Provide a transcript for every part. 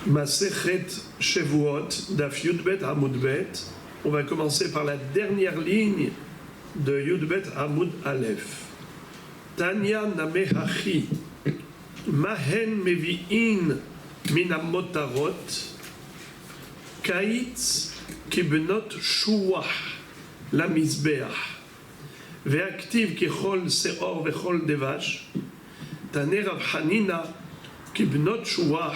Masechet Shevuot, Daf Yudbet Amud Bet. On va commencer par la dernière ligne de Yudbet Amud Aleph. Tanya Namehachi, Mahen Mevi'in Min Amotarot, Kaitz Kibnot Shuah, La Mizbeach, Ve'aktiv Kichol Seor Vechol Devash, Taner Rav Hanina Kibnot Shuah,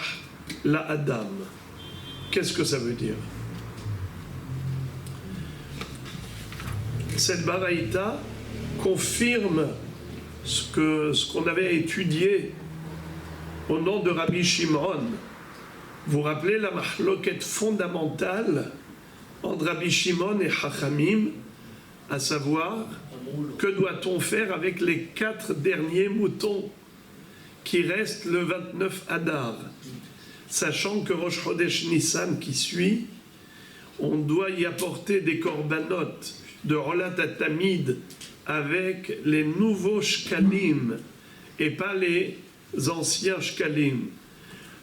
La Adam. Qu'est-ce que ça veut dire? Cette baraïta confirme ce qu'on avait étudié au nom de Rabbi Shimon. Vous vous rappelez la mahloket fondamentale entre Rabbi Shimon et Chachamim, à savoir, que doit-on faire avec les 4 derniers moutons qui restent le 29 Adar, sachant que Rosh Chodesh Nissan qui suit, on doit y apporter des korbanot de Rolat Tamid avec les nouveaux shkalim et pas les anciens shkalim.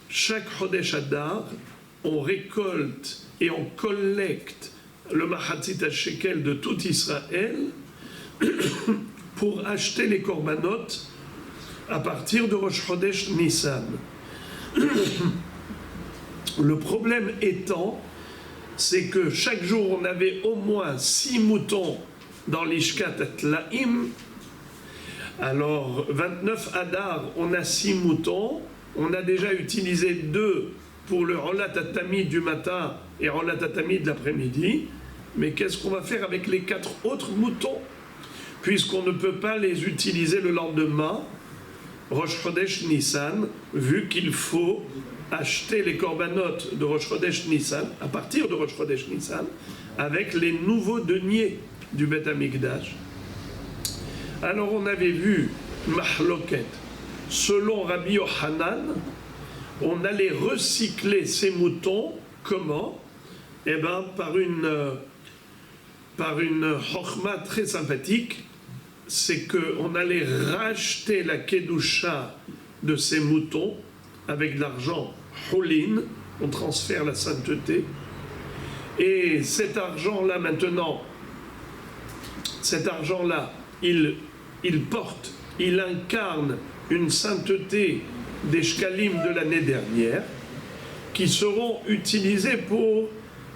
Chaque Chodesh Adar, on récolte et on collecte le Mahatzit HaShekel de tout Israël pour acheter les korbanot à partir de Rosh Chodesh Nissan. Le problème étant, c'est que chaque jour on avait au moins 6 moutons dans l'Ishkat Atlaim. Alors 29 Adar, on a 6 moutons. On a déjà utilisé 2 pour le Rolat Tamid du matin et Rolat Tamid de l'après-midi. Mais qu'est-ce qu'on va faire avec les 4 autres moutons, puisqu'on ne peut pas les utiliser le lendemain, Rosh Chodesh Nissan, vu qu'il faut acheter les korbanot de Rosh Chodesh Nissan, à partir de Rosh Chodesh Nissan, avec les nouveaux deniers du Beth Amikdash. Alors on avait vu Mahloket. Selon Rabbi Yochanan, on allait recycler ces moutons. Comment? Eh bien, par une chokhma très sympathique, c'est qu'on allait racheter la kedusha de ces moutons avec de l'argent holin, on transfère la sainteté, et cet argent-là maintenant, il incarne une sainteté des shkalim de l'année dernière, qui seront utilisés pour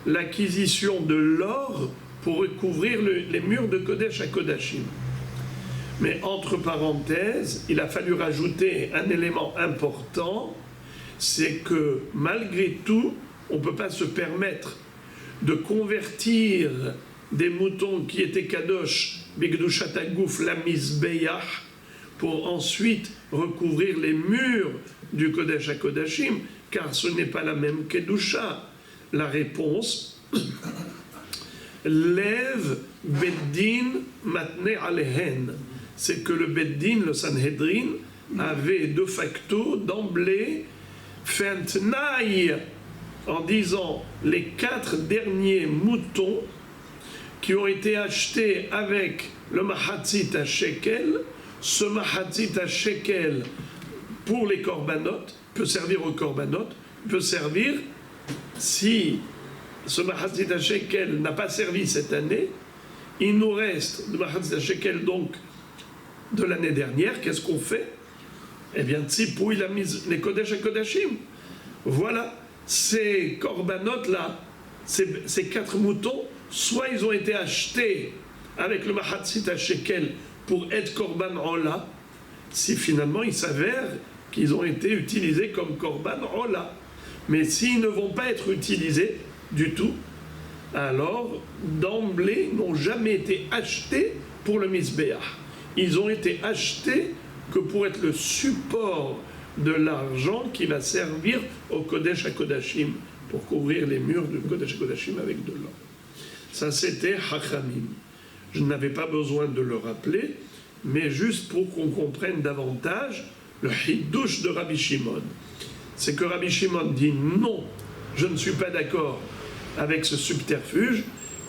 l'acquisition de l'or pour recouvrir les murs de Kodesh à Kodashim. Mais entre parenthèses, il a fallu rajouter un élément important, c'est que malgré tout, on ne peut pas se permettre de convertir des moutons qui étaient Kadosh, Bigdushat Hagouf, la Mizbeach, pour ensuite recouvrir les murs du Kodesh à Kodashim, car ce n'est pas la même Kedusha. La réponse, lève Beddin Matne Alehen. C'est que le Beddin, le Sanhedrin, avait de facto, d'emblée, fait un tnaï en disant les 4 derniers moutons qui ont été achetés avec le Mahatzit HaShekel, ce Mahatzit HaShekel pour les korbanot, peut servir aux korbanot, peut servir, si ce Mahatzit HaShekel n'a pas servi cette année, il nous reste le Mahatzit HaShekel donc de l'année dernière. Qu'est-ce qu'on fait? Eh bien, Tzipou, il a mis les Kodesh à Kodashim. Voilà, ces korbanot-là, ces 4 moutons, soit ils ont été achetés avec le Mahatzit HaShekel pour être korban Ola, si finalement il s'avère qu'ils ont été utilisés comme korban Ola. Mais s'ils ne vont pas être utilisés du tout, alors d'emblée n'ont jamais été achetés pour le Mizbeach. Ils ont été achetés que pour être le support de l'argent qui va servir au Kodesh HaKodashim, pour couvrir les murs du Kodesh HaKodashim avec de l'or. Ça, c'était Chachamim. Je n'avais pas besoin de le rappeler, mais juste pour qu'on comprenne davantage le Hiddush de Rabbi Shimon. C'est que Rabbi Shimon dit non, je ne suis pas d'accord avec ce subterfuge,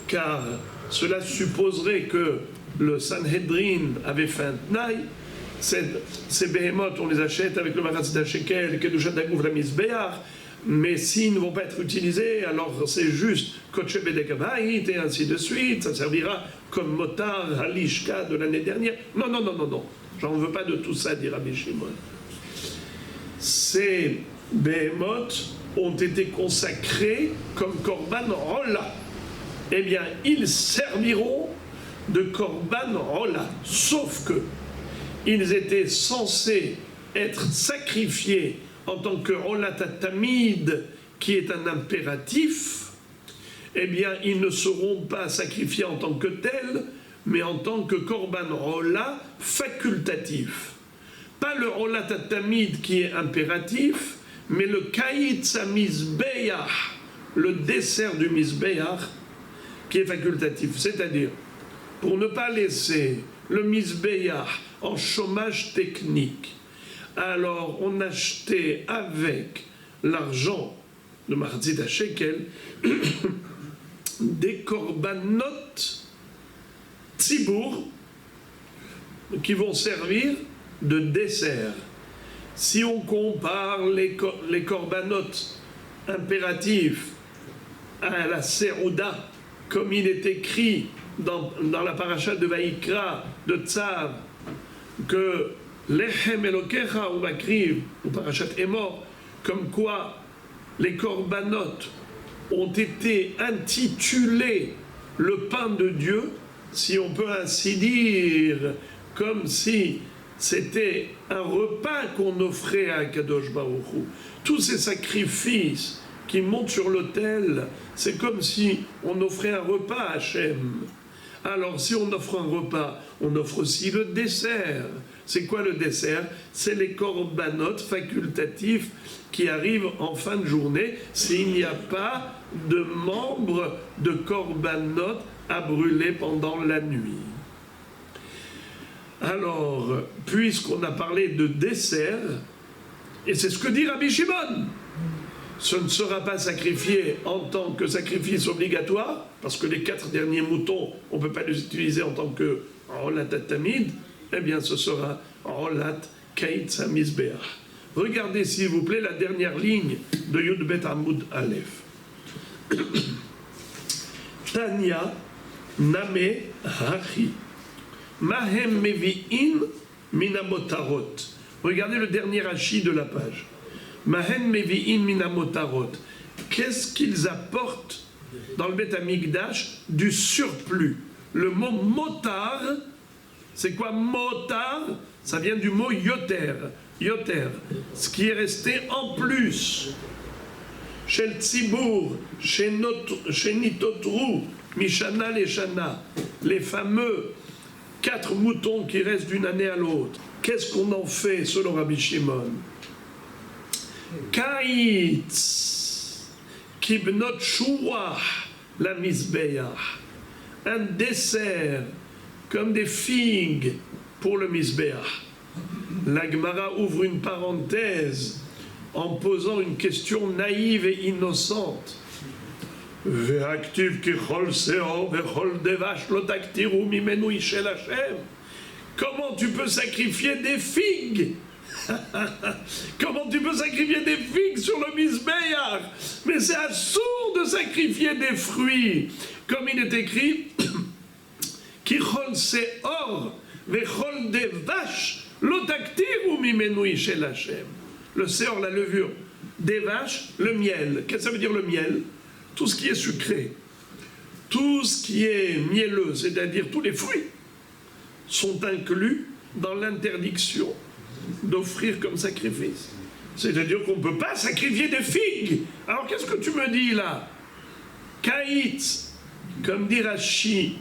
car cela supposerait que le Sanhedrin avait fait un tnaï, ces behemoths, on les achète avec le Mahatzit HaShekel, le Kedushat Hagouf, la Mizbeach, Mais s'ils ne vont pas être utilisés, alors c'est juste Koche Bedek Habayit et ainsi de suite, ça servira comme motard Halishka de l'année dernière. Non, non, non, non, non. J'en veux pas de tout ça, dit Rabbi Shimon. Ces Behemoth ont été consacrés comme Korban Rola. Eh bien, ils serviront de Korban Rola. Sauf que ils étaient censés être sacrifiés en tant que Rola Tamid, qui est un impératif. Eh bien, ils ne seront pas sacrifiés en tant que tels, mais en tant que Korban Rola facultatif. Pas le Rola Tamid qui est impératif, mais le Kaïtz Mizbeach, le dessert du Mizbeach, qui est facultatif. C'est-à-dire, pour ne pas laisser le Mizbeach en chômage technique, alors on achetait avec l'argent de Marzit à Shekel des korbanot tzibour qui vont servir de dessert. Si on compare les korbanot impératifs à la Serouda, comme il est écrit dans la paracha de Vaïkra, de Tzav, que Lechem Elokecha ou Makriv, ou parachat Emor, comme quoi les korbanot ont été intitulés le pain de Dieu, si on peut ainsi dire, comme si c'était un repas qu'on offrait à Kadosh Baruch Hu. Tous ces sacrifices qui montent sur l'autel, c'est comme si on offrait un repas à Hachem. Alors si on offre un repas, on offre aussi le dessert. C'est quoi le dessert? C'est les korbanot facultatifs qui arrivent en fin de journée s'il n'y a pas de membres de korbanot à brûler pendant la nuit. Alors, puisqu'on a parlé de dessert, et c'est ce que dit Rabbi Shimon, ce ne sera pas sacrifié en tant que sacrifice obligatoire, parce que les 4 derniers moutons, on ne peut pas les utiliser en tant que rolat tamid, eh bien ce sera rolat kaitz hamizbeach. Regardez s'il vous plaît la dernière ligne de Yudbet Amoud Aleph. Tanya Name Hachi Mahem Mevi'in Minamotarot. Regardez le dernier Rashi de la page. Mahem Mevi'in Minamotarot. Qu'est-ce qu'ils apportent dans le Beth Amikdash du surplus? Le mot motar, c'est quoi motar? Ça vient du mot yoter. Yoter, ce qui est resté en plus. Chez le Tzibour, chez Nitotru, Mishana les Shana, les fameux 4 moutons qui restent d'une année à l'autre. Qu'est-ce qu'on en fait selon Rabbi Shimon? Kaïtz, kibnot shuah, la misbeach. Un dessert, comme des figues pour le misbeach. La Gemara ouvre une parenthèse en posant une question naïve et innocente. Comment tu peux sacrifier des figues? Comment tu peux sacrifier des figues sur le misbeach? Mais c'est assourd de sacrifier des fruits. Comme il est écrit, Kichol seor vechol des vaches l'otaktiru mimenu ishel Hashem. Le seor, la levure, des vaches, le miel. Qu'est-ce que ça veut dire le miel? Tout ce qui est sucré, tout ce qui est mielleux, c'est-à-dire tous les fruits, sont inclus dans l'interdiction d'offrir comme sacrifice. C'est-à-dire qu'on ne peut pas sacrifier des figues. Alors qu'est-ce que tu me dis là? Kaïtz, comme dit Rashi.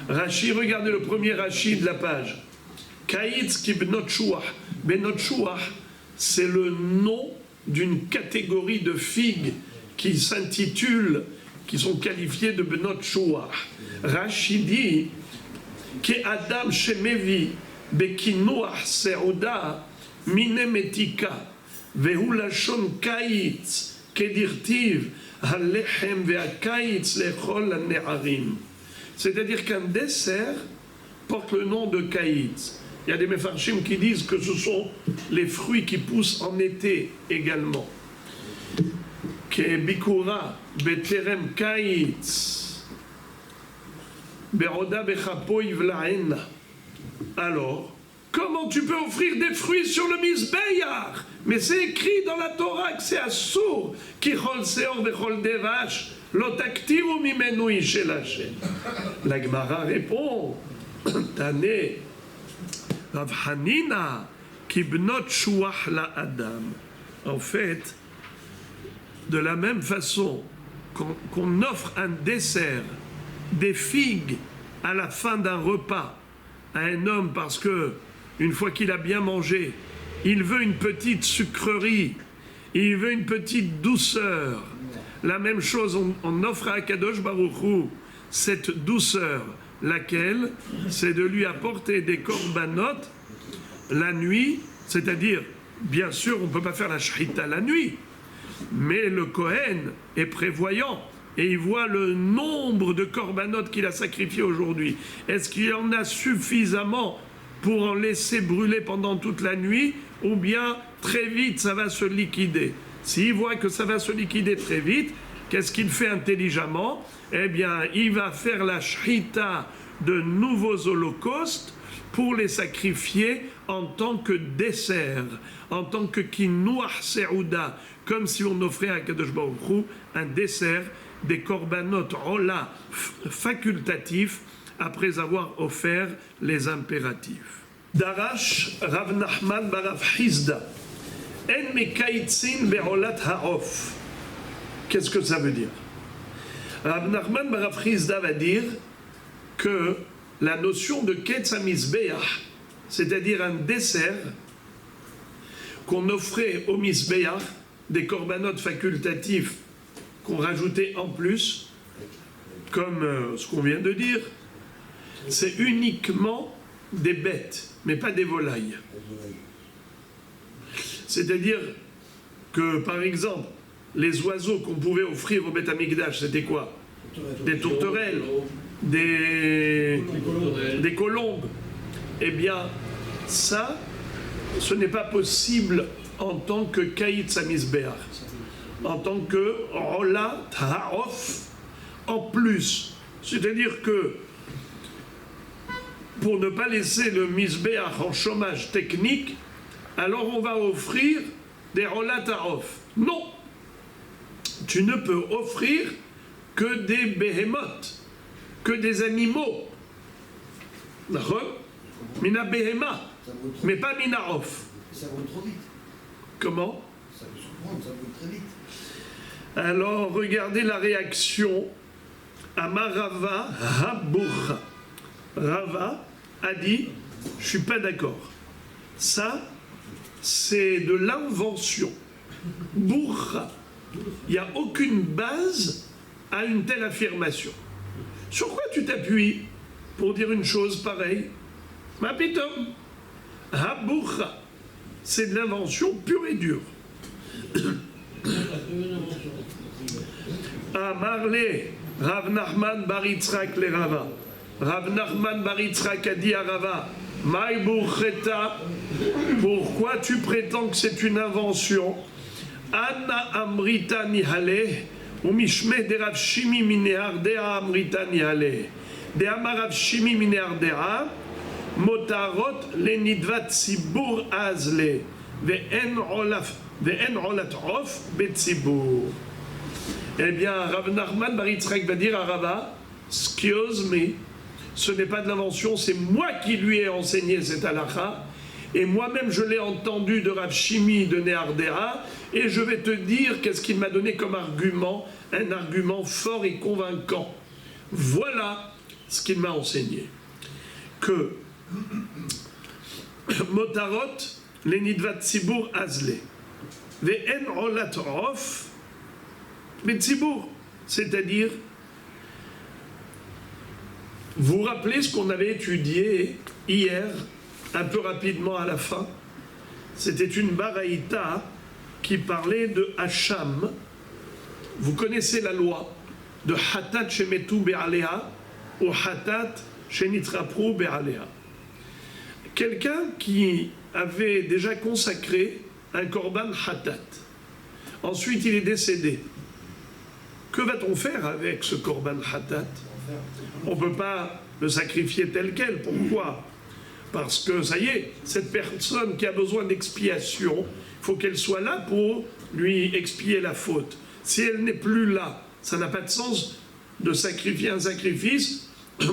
Rashi, regardez le premier Rashi de la page. Kaïtz ki benot shuah. Benot shuah, c'est le nom d'une catégorie de figues qui s'intitulent, qui sont qualifiées de benot shuah. Rashi dit que Adam shemevi bekinuah seuda mine metika vehu lashon kaïtz kedirtiv halechem ve'akaïtz lechol hane'arim. C'est-à-dire qu'un dessert porte le nom de kaïtz. Il y a des mefarshim qui disent que ce sont les fruits qui poussent en été également. כביקורה בטרם קיץ, בעודה בכפו יבלענה. Alors, comment tu peux offrir des fruits sur le Mizbeach? Mais c'est écrit dans la Torah que c'est assour. Ki chol seor vechol devash, lo taktiru mimenu ishel Hashem. La Gemara répond, Tane, Rav Hanina, ki bnot shuach la Adam. En fait, de la même façon qu'on offre un dessert, des figues à la fin d'un repas à un homme parce que une fois qu'il a bien mangé, il veut une petite sucrerie, il veut une petite douceur. La même chose, on offre à Kadosh Baruch Hu cette douceur, laquelle c'est de lui apporter des korbanot la nuit, c'est-à-dire, bien sûr, on ne peut pas faire la shrita la nuit, mais le Kohen est prévoyant et il voit le nombre de korbanot qu'il a sacrifié aujourd'hui. Est-ce qu'il en a suffisamment pour en laisser brûler pendant toute la nuit, ou bien très vite ça va se liquider? S'il voit que ça va se liquider très vite, qu'est-ce qu'il fait intelligemment? Eh bien, il va faire la shrita de nouveaux holocaustes pour les sacrifier en tant que dessert, en tant que kinouach seouda, comme si on offrait à Kadosh Baruch Hu un dessert, des korbanot rola facultatifs, après avoir offert les impératifs. Darash Rav Nachman Barav Hizda En mekaitzin be'olat ha'of. Qu'est-ce que ça veut dire? Rav Nachman Barav Hizda va dire que la notion de Ketz HaMizbeach, c'est-à-dire un dessert qu'on offrait au Mizbeach, des korbanot facultatifs qu'on rajoutait en plus, comme ce qu'on vient de dire, c'est uniquement des bêtes, mais pas des volailles. C'est-à-dire que, par exemple, les oiseaux qu'on pouvait offrir au Beth Amikdash, c'était quoi? Des tourterelles, des colombes. Eh bien, ça, ce n'est pas possible en tant que Kaïtz HaMizbeach, en tant que Rola Ta'of en plus. C'est-à-dire que pour ne pas laisser le Mizbeach en chômage technique, alors on va offrir des Rola Ta'of. Non, tu ne peux offrir que des behemoths, que des animaux. Mina behema, mais pas mina off. Ça roule trop vite. Comment? Ça peut se prendre, ça roule très vite. Alors, regardez la réaction. Amarava Habourra. Rava a dit, je suis pas d'accord. Ça, c'est de l'invention. Bourra. Il n'y a aucune base à une telle affirmation. Sur quoi tu t'appuies pour dire une chose pareille? Ma pitom. Habourra. C'est de l'invention pure et dure. Amarle, Rav Nachman bar Yitzhak le Rava. Rav Nachman bar Yitzhak a dit à Rava, Maï Bourcheta, pourquoi tu prétends que c'est une invention? Anna Amrita Nihale, ou Mishme de Rav Shimi Mineardea Amrita Nihale. De Amarav Shimi Mineardea, Motarot le Nidvat Sibur Azle, Ve'en Olat Of Betzibur. Eh bien, Rav Nachman bar Yitzhak va dire à Rava, excuse me, ce n'est pas de l'invention, c'est moi qui lui ai enseigné cette halakha, et moi-même je l'ai entendu de Rav Shimi de Neardera, et je vais te dire qu'est-ce qu'il m'a donné comme argument, un argument fort et convaincant. Voilà ce qu'il m'a enseigné. Que Motarot, les Nidvat Sibur Azle, Ve'en Olat Of, Betzibour, c'est-à-dire, vous vous rappelez ce qu'on avait étudié hier, un peu rapidement à la fin? C'était une baraïta qui parlait de Hacham. Vous connaissez la loi de Hatat Shemetu Be'alea ou Hatat Shenitrapru Be'alea. Quelqu'un qui avait déjà consacré un korban Hatat. Ensuite, il est décédé. Que va-t-on faire avec ce korban hatat? On ne peut pas le sacrifier tel quel. Pourquoi? Parce que, ça y est, cette personne qui a besoin d'expiation, il faut qu'elle soit là pour lui expier la faute. Si elle n'est plus là, ça n'a pas de sens de sacrifier un sacrifice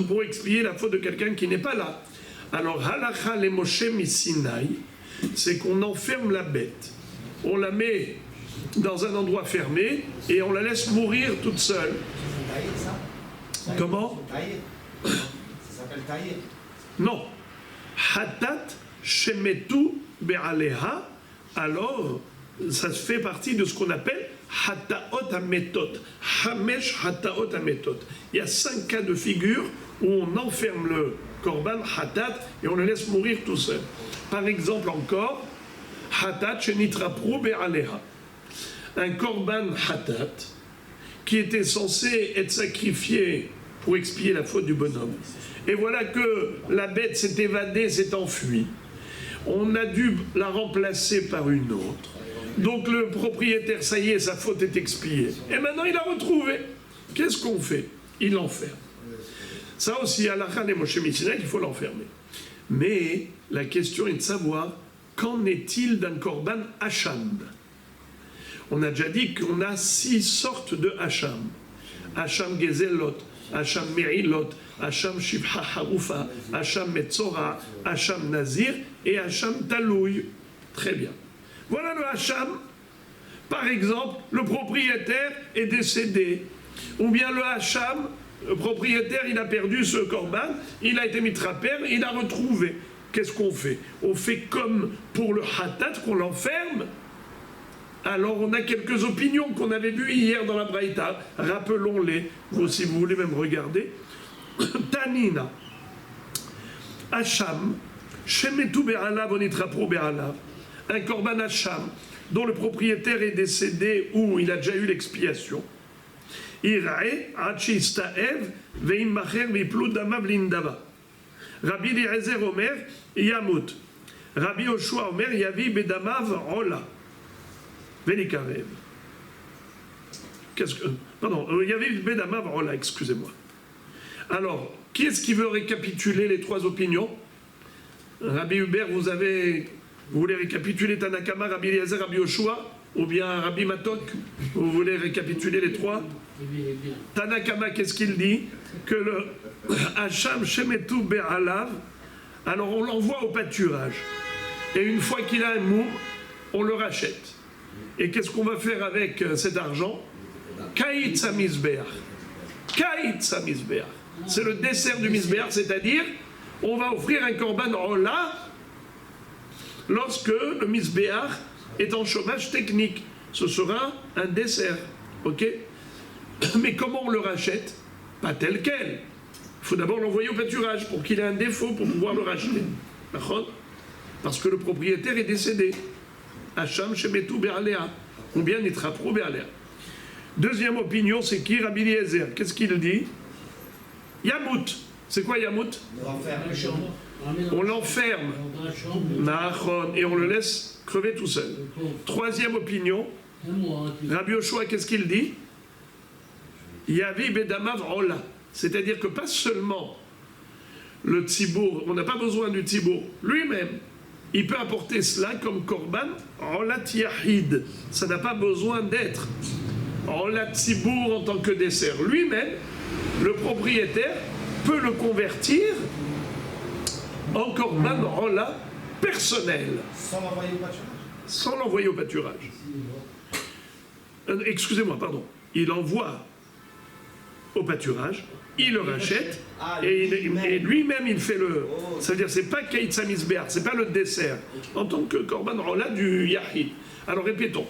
pour expier la faute de quelqu'un qui n'est pas là. Alors, halakha le Moshe Misinaï, c'est qu'on enferme la bête. On la met dans un endroit fermé et on la laisse mourir toute seule. Comment? Ça s'appelle tailler. Non. Hatat shemetu be'aleha, alors ça fait partie de ce qu'on appelle hataot hametot. Hamesh hataot hametot. Il y a 5 cas de figure où on enferme le korban hatat et on le laisse mourir tout seul. Par exemple encore, hatat shenitrapru be'aleha. Un korban hatat qui était censé être sacrifié pour expier la faute du bonhomme. Et voilà que la bête s'est évadée, s'est enfuie. On a dû la remplacer par une autre. Donc le propriétaire, ça y est, sa faute est expiée. Et maintenant il l'a retrouvée. Qu'est-ce qu'on fait? Il l'enferme. Ça aussi, à la Khan et Moshe Misinaï, il faut l'enfermer. Mais la question est de savoir, qu'en est-il d'un korban hacham? On a déjà dit qu'on a 6 sortes de hacham. Hacham gezelot, hacham me'ilot, hacham shivha harufa, hacham metzora, hacham nazir et hacham talouy. Très bien. Voilà le hacham. Par exemple, le propriétaire est décédé. Ou bien le hacham, le propriétaire, il a perdu ce korban, il a été mis traper, il a retrouvé. Qu'est-ce qu'on fait? On fait comme pour le hatat, qu'on l'enferme. Alors on a quelques opinions qu'on avait vues hier dans la Braïta. Rappelons-les, vous si vous voulez même regarder. Tanina, Hacham, Shemetu be'alav onitrapro be'alav. Un korban Hacham dont le propriétaire est décédé ou il a déjà eu l'expiation. Irae, Hachistaev, Veimmacher, Viplu damav lindava. Rabbi Eliezer Omer, Yamut. Rabbi Yoshua Omer, Yavi bedamav ola. Velikarev. Qu'est-ce que. Pardon, il y avait bedamav ola, excusez-moi. Alors, qui est-ce qui veut récapituler les 3 opinions? Rabbi Hubert, vous voulez récapituler Tanakama, Rabbi Eliezer, Rabbi Yoshua, ou bien Rabbi Matok? Vous voulez récapituler les 3? Tanakama, qu'est-ce qu'il dit? Que le Hacham Shemetu Be'alav, alors on l'envoie au pâturage. Et une fois qu'il a un moum, on le rachète. Et qu'est-ce qu'on va faire avec cet argent? Ka'it Samizbeach. Ka'it Samizbeach. C'est le dessert du Mizbeach, c'est-à-dire, on va offrir un korban ola lorsque le Mizbeach est en chômage technique. Ce sera un dessert. Ok? Mais comment on le rachète? Pas tel quel. Il faut d'abord l'envoyer au pâturage pour qu'il ait un défaut pour pouvoir le racheter. Parce que le propriétaire est décédé. Hacham shemetu be'alea. Ou bien nitrapro be'alea. Deuxième opinion, c'est qui? Rabbi Eliezer. Qu'est-ce qu'il dit? Yamout. C'est quoi Yamout? On l'enferme. Et on le laisse crever tout seul. Troisième opinion, Rabbi Yoshua, qu'est-ce qu'il dit? Yavi bedamav ola. C'est-à-dire que pas seulement le tzibour, on n'a pas besoin du tzibour lui-même, il peut apporter cela comme korban olat yahid. Ça n'a pas besoin d'être olat tzibour en tant que dessert. Lui-même, le propriétaire peut le convertir en korban ola personnel. Sans l'envoyer au pâturage. Sans l'envoyer au pâturage. Excusez-moi, pardon. Il envoie au pâturage, il le rachète, et lui-même il fait le. Ça veut dire c'est pas Ka'it Samizbeach, c'est pas le dessert, en tant que korban ola du yahid. Alors répétons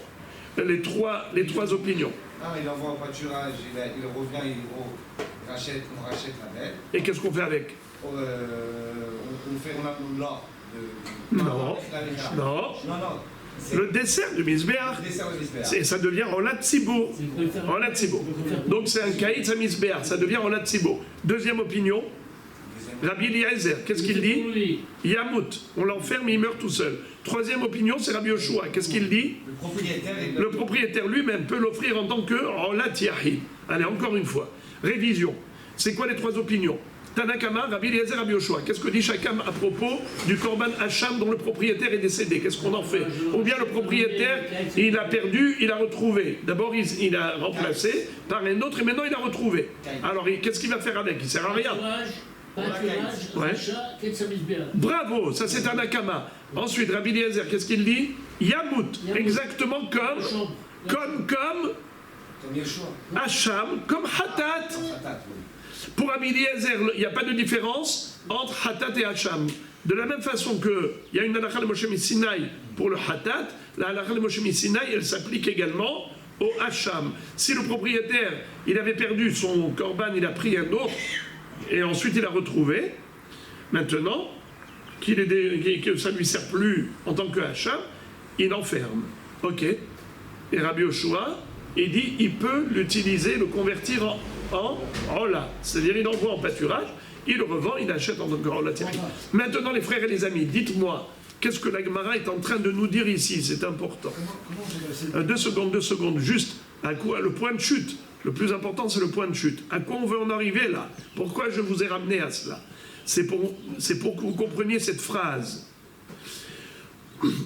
les trois opinions. Ah, il envoie au pâturage, il revient, on rachète la bête. Et qu'est-ce qu'on fait avec? On a l'or. Non. Le dessert du Mizbeach, ça devient Olat Tzibour. Donc c'est un Ka'it Samizbeach, ça devient Olat Tzibour. Deuxième opinion. Deuxième Rabbi Eliezer, qu'est-ce qu'il dit? Yamout, on l'enferme, il meurt tout seul. Troisième opinion, c'est Rabbi Yoshua. Qu'est-ce qu'il dit? Le propriétaire lui-même peut l'offrir en tant que Olat Yahid. Allez, encore une fois. Révision. C'est quoi les trois opinions? Tanakama, Rabbi Eliezer, Rabbi Yoshua. Qu'est-ce que dit chacun à propos du Korban Hacham dont le propriétaire est décédé? Qu'est-ce qu'on en fait? Ou bien le propriétaire, il a perdu, il a retrouvé. D'abord, il a remplacé par un autre et maintenant il a retrouvé. Alors, qu'est-ce qu'il va faire avec? Il ne sert à rien. Ouais. Bravo, ça c'est Tanakama. Ensuite, Rabbi Eliezer, qu'est-ce qu'il dit? Yamout, exactement comme Hacham, comme Hatat. Pour Rabbi Eliezer, il n'y a pas de différence entre Hatat et Hacham. De la même façon qu'il y a une halakha de Moshe Sinaï pour le Hatat, la halakha de Moshe Sinaï, elle s'applique également au Hacham. Si le propriétaire, il avait perdu son korban, il a pris un autre, et ensuite il a retrouvé, maintenant, que ça ne lui sert plus en tant que Hacham, il enferme. Ok. Et Rabbi Yoshua, il dit, il peut l'utiliser, le convertir en Ola. C'est-à-dire, il envoie en pâturage, il le revend, il achète en tant que Ola. Maintenant, les frères et les amis, dites-moi, qu'est-ce que la Gemara est en train de nous dire ici? C'est important. 2 secondes, juste, à quoi le point de chute. Le plus important, c'est le point de chute. À quoi on veut en arriver là? Pourquoi je vous ai ramené à cela? C'est pour que vous compreniez cette phrase.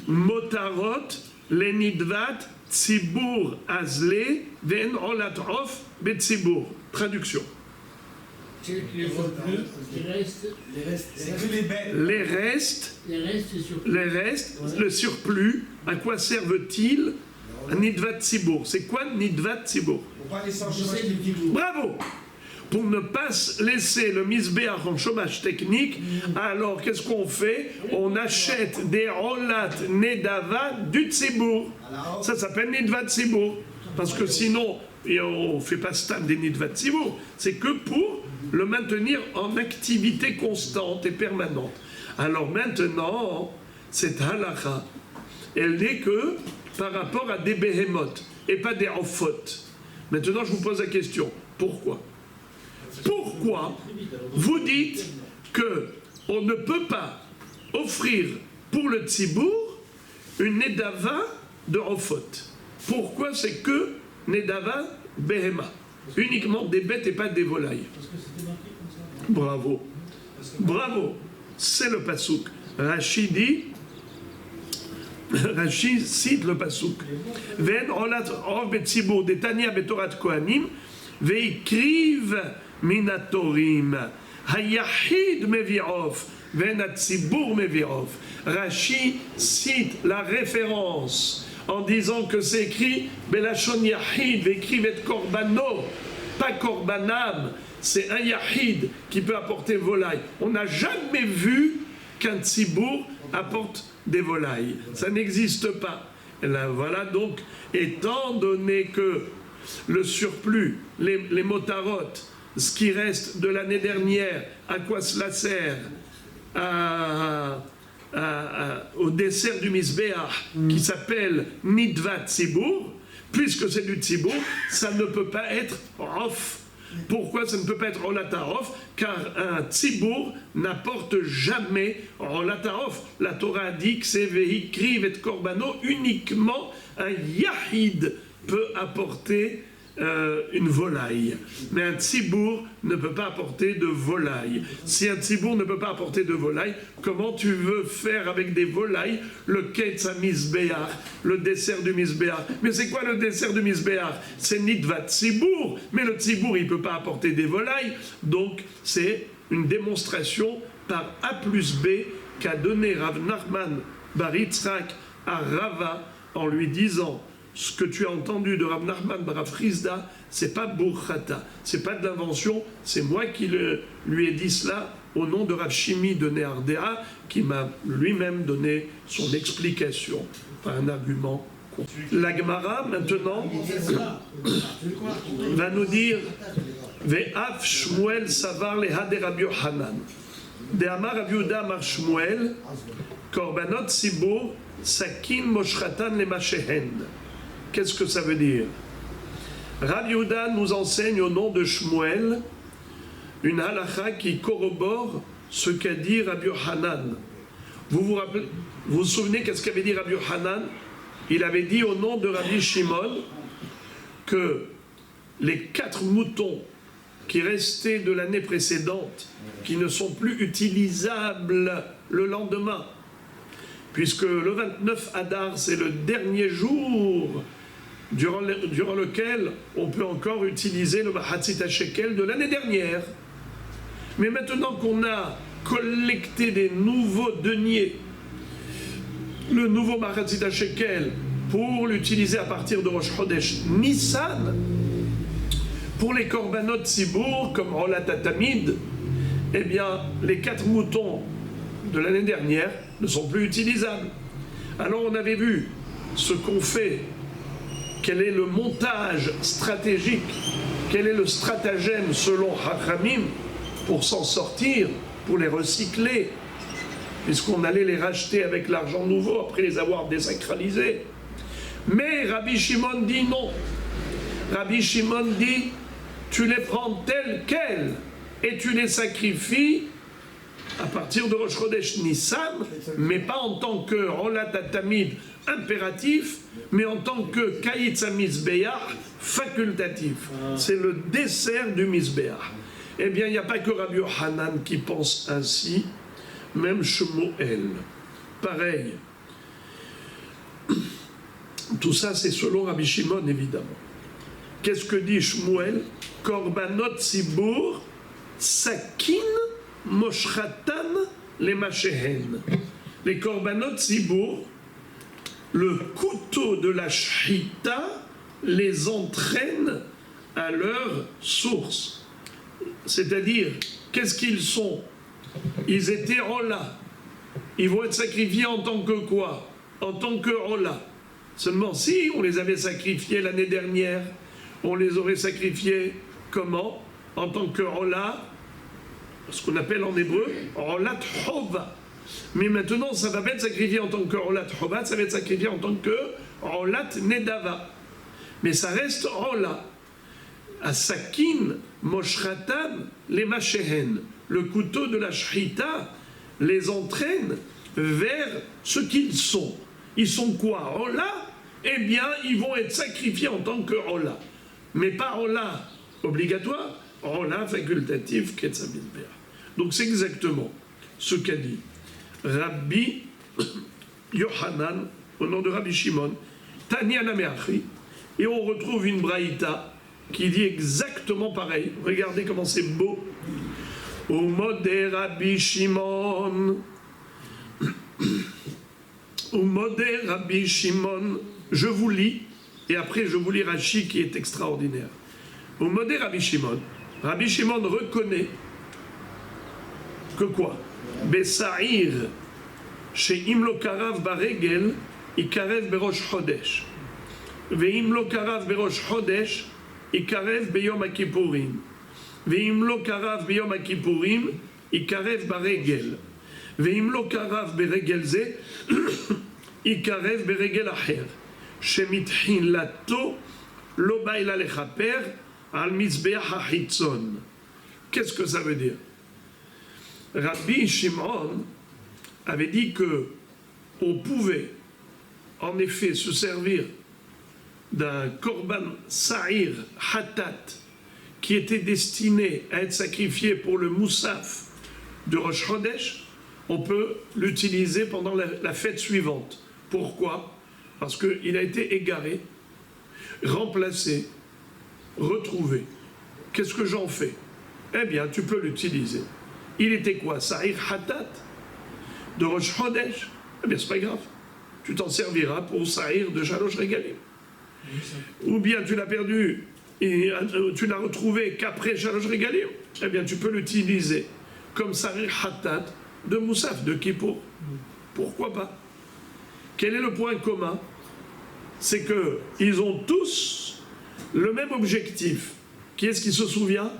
Motarot lenidvat tzibur azle ven olat of betzibur. Traduction. Les restes, le surplus, à quoi servent-ils? Nidvat Tzibur. C'est quoi Nidvat Tzibur? Bravo! Pour ne pas laisser le misbéach en chômage technique, alors qu'est-ce qu'on fait? On achète des rolat nedava du Tzibur. Ça s'appelle Nidvat Tzibur. Parce que sinon, on ne fait pas stade des Nidvat Tzibur. C'est que pour le maintenir en activité constante et permanente. Alors maintenant, cette halakha, elle n'est que par rapport à des behemoth et pas des enfot. Maintenant, je vous pose la question. Pourquoi? Pourquoi vous dites qu'on ne peut pas offrir pour le tzibour une nedava de enfot? Pourquoi c'est que nedava behema? Uniquement des bêtes et pas des volailles. Bravo. Bravo. C'est le pasouk. Rashi dit, Rashi cite le pasouk. Ven olat ov betzibur detania betorat kohanim veikriv minatorim hayahid mevi'ov ven atzibur mevi'ov. Rashi cite la référence en disant que c'est écrit belachon yahid veikriv et korbano, pas korbanam. C'est un yahid qui peut apporter volaille. On n'a jamais vu qu'un tzibour apporte des volailles. Ça n'existe pas. Et là, voilà donc, étant donné que le surplus, les motarotes, ce qui reste de l'année dernière, à quoi cela sert? Au dessert du misbéach qui s'appelle Nidvat Tzibour, puisque c'est du Tzibour, ça ne peut pas être off. Pourquoi ça ne peut pas être Rolatarof? Car un tzibour n'apporte jamais Rolatarof. La Torah a dit que c'est Vehikriv et Korbano, uniquement un Yahid peut apporter une volaille. Mais un tzibour ne peut pas apporter de volaille. Si un tzibour ne peut pas apporter de volaille, comment tu veux faire avec des volailles le ketz à misbéach, le dessert du misbéach? Mais c'est quoi le dessert du misbéach? C'est nidvat tzibour. Mais le tzibour, il ne peut pas apporter des volailles. Donc, c'est une démonstration par A plus B qu'a donné Rav Nachman bar Yitzhak à Rava en lui disant: ce que tu as entendu de Rav Nachman bar Frisda, c'est pas Burchata, c'est pas de l'invention, c'est moi qui lui ai dit cela au nom de Rav Shimi de Néardéa, qui m'a lui-même donné son explication par un argument. La Gemara, maintenant, va nous dire Ve'af Shmuel savar leha de Rabbi Yochanan. De Amar Rabbi Yehuda Amar Shmuel, Korbanot Sibur, Sakin Moshchatan Lemashehen. Qu'est-ce que ça veut dire? Rabbi Yehuda nous enseigne au nom de Shmuel une halakha qui corrobore ce qu'a dit Rabbi Yochanan. Vous vous souvenez qu'est-ce qu'avait dit Rabbi Yochanan? Il avait dit au nom de Rabbi Shimon que les 4 moutons qui restaient de l'année précédente, qui ne sont plus utilisables le lendemain, puisque le 29 Adar, c'est le dernier jour durant lequel on peut encore utiliser le Mahatzit HaShekel de l'année dernière. Mais maintenant qu'on a collecté des nouveaux deniers, le nouveau Mahatzit HaShekel, pour l'utiliser à partir de Rosh Chodesh Nissan, pour les korbanot Tzibour, comme Olat HaTamid, eh bien, les 4 moutons de l'année dernière ne sont plus utilisables. Alors on avait vu ce qu'on fait, quel est le montage stratégique, quel est le stratagème selon Hachamim pour s'en sortir, pour les recycler, puisqu'on allait les racheter avec l'argent nouveau après les avoir désacralisés. Mais Rabbi Shimon dit non. Rabbi Shimon dit, tu les prends tels quels et tu les sacrifies à partir de Rosh Chodesh Nissan, mais pas en tant que Olat HaTamid impératif, mais en tant que Kayitz HaMizbeach facultatif. C'est le dessert du Mizbeach. Eh bien, il n'y a pas que Rabbi Yochanan qui pense ainsi, même Shmuel. Pareil. Tout ça, c'est selon Rabbi Shimon, évidemment. Qu'est-ce que dit Shmuel? Korbanot Tzibur, Sakin, Moshratan, les Mashehen. Les Korbanot Tzibur, le couteau de la Shchita les entraîne à leur source. C'est-à-dire, qu'est-ce qu'ils sont? Ils étaient Rola. Ils vont être sacrifiés en tant que quoi? En tant que Rola. Seulement, si on les avait sacrifiés l'année dernière, on les aurait sacrifiés comment? En tant que Rola, ce qu'on appelle en hébreu Rolat Chova. Mais maintenant, ça va pas être sacrifié en tant que Rolat Chova, ça va être sacrifié en tant que Rolat Nedava. Mais ça reste Rola. À Sakin, Moshratan, les Mashehen. Le couteau de la Shchita les entraîne vers ce qu'ils sont. Ils sont quoi? Rola? Eh bien, ils vont être sacrifiés en tant que Rola. Mais pas Rola obligatoire, Rola facultatif, Ketzabizbeach. Donc c'est exactement ce qu'a dit Rabbi Yochanan, au nom de Rabbi Shimon, Tanya Nameachi, et on retrouve une braïta qui dit exactement pareil. Regardez comment c'est beau. Au mode de Rabbi Shimon, au mode de Rabbi Shimon, je vous lis, et après je vous lis Rashi qui est extraordinaire. Au mode de Rabbi Shimon reconnaît que quoi? Besaïr, chez Imlo Karav Baregel, Ikarev Berosh Chodesh. Veim lo Karav Berosh Chodesh, Ikarev Beyom HaKippurim. Veim lo Karav Beyom HaKippurim, Ikarev Baregel. Veim lo Karav Beregel Ze, Ikarev Beregel Acher. Shemithin Lato, Lo Baila Lechaper, Al Mizbeach HaChitzon. Qu'est-ce que ça veut dire? Rabbi Shimon avait dit que on pouvait en effet se servir d'un korban sa'ir hatat qui était destiné à être sacrifié pour le moussaf de Rosh Chodesh. On peut l'utiliser pendant la fête suivante. Pourquoi? Parce qu'il a été égaré, remplacé, retrouvé. Qu'est-ce que j'en fais? Eh bien, tu peux l'utiliser. Il était quoi? Sa'ir hatat de Rosh Chodesh? Eh bien, c'est pas grave. Tu t'en serviras pour Sa'ir de Shalosh Regalim. Ou bien tu l'as perdu et tu l'as retrouvé qu'après Shalosh Regalim. Eh bien, tu peux l'utiliser comme Sa'ir hatat de Moussaf, de Kippour. Pourquoi pas? Quel est le point commun? C'est qu'ils ont tous le même objectif. Qui est-ce qui se souvient?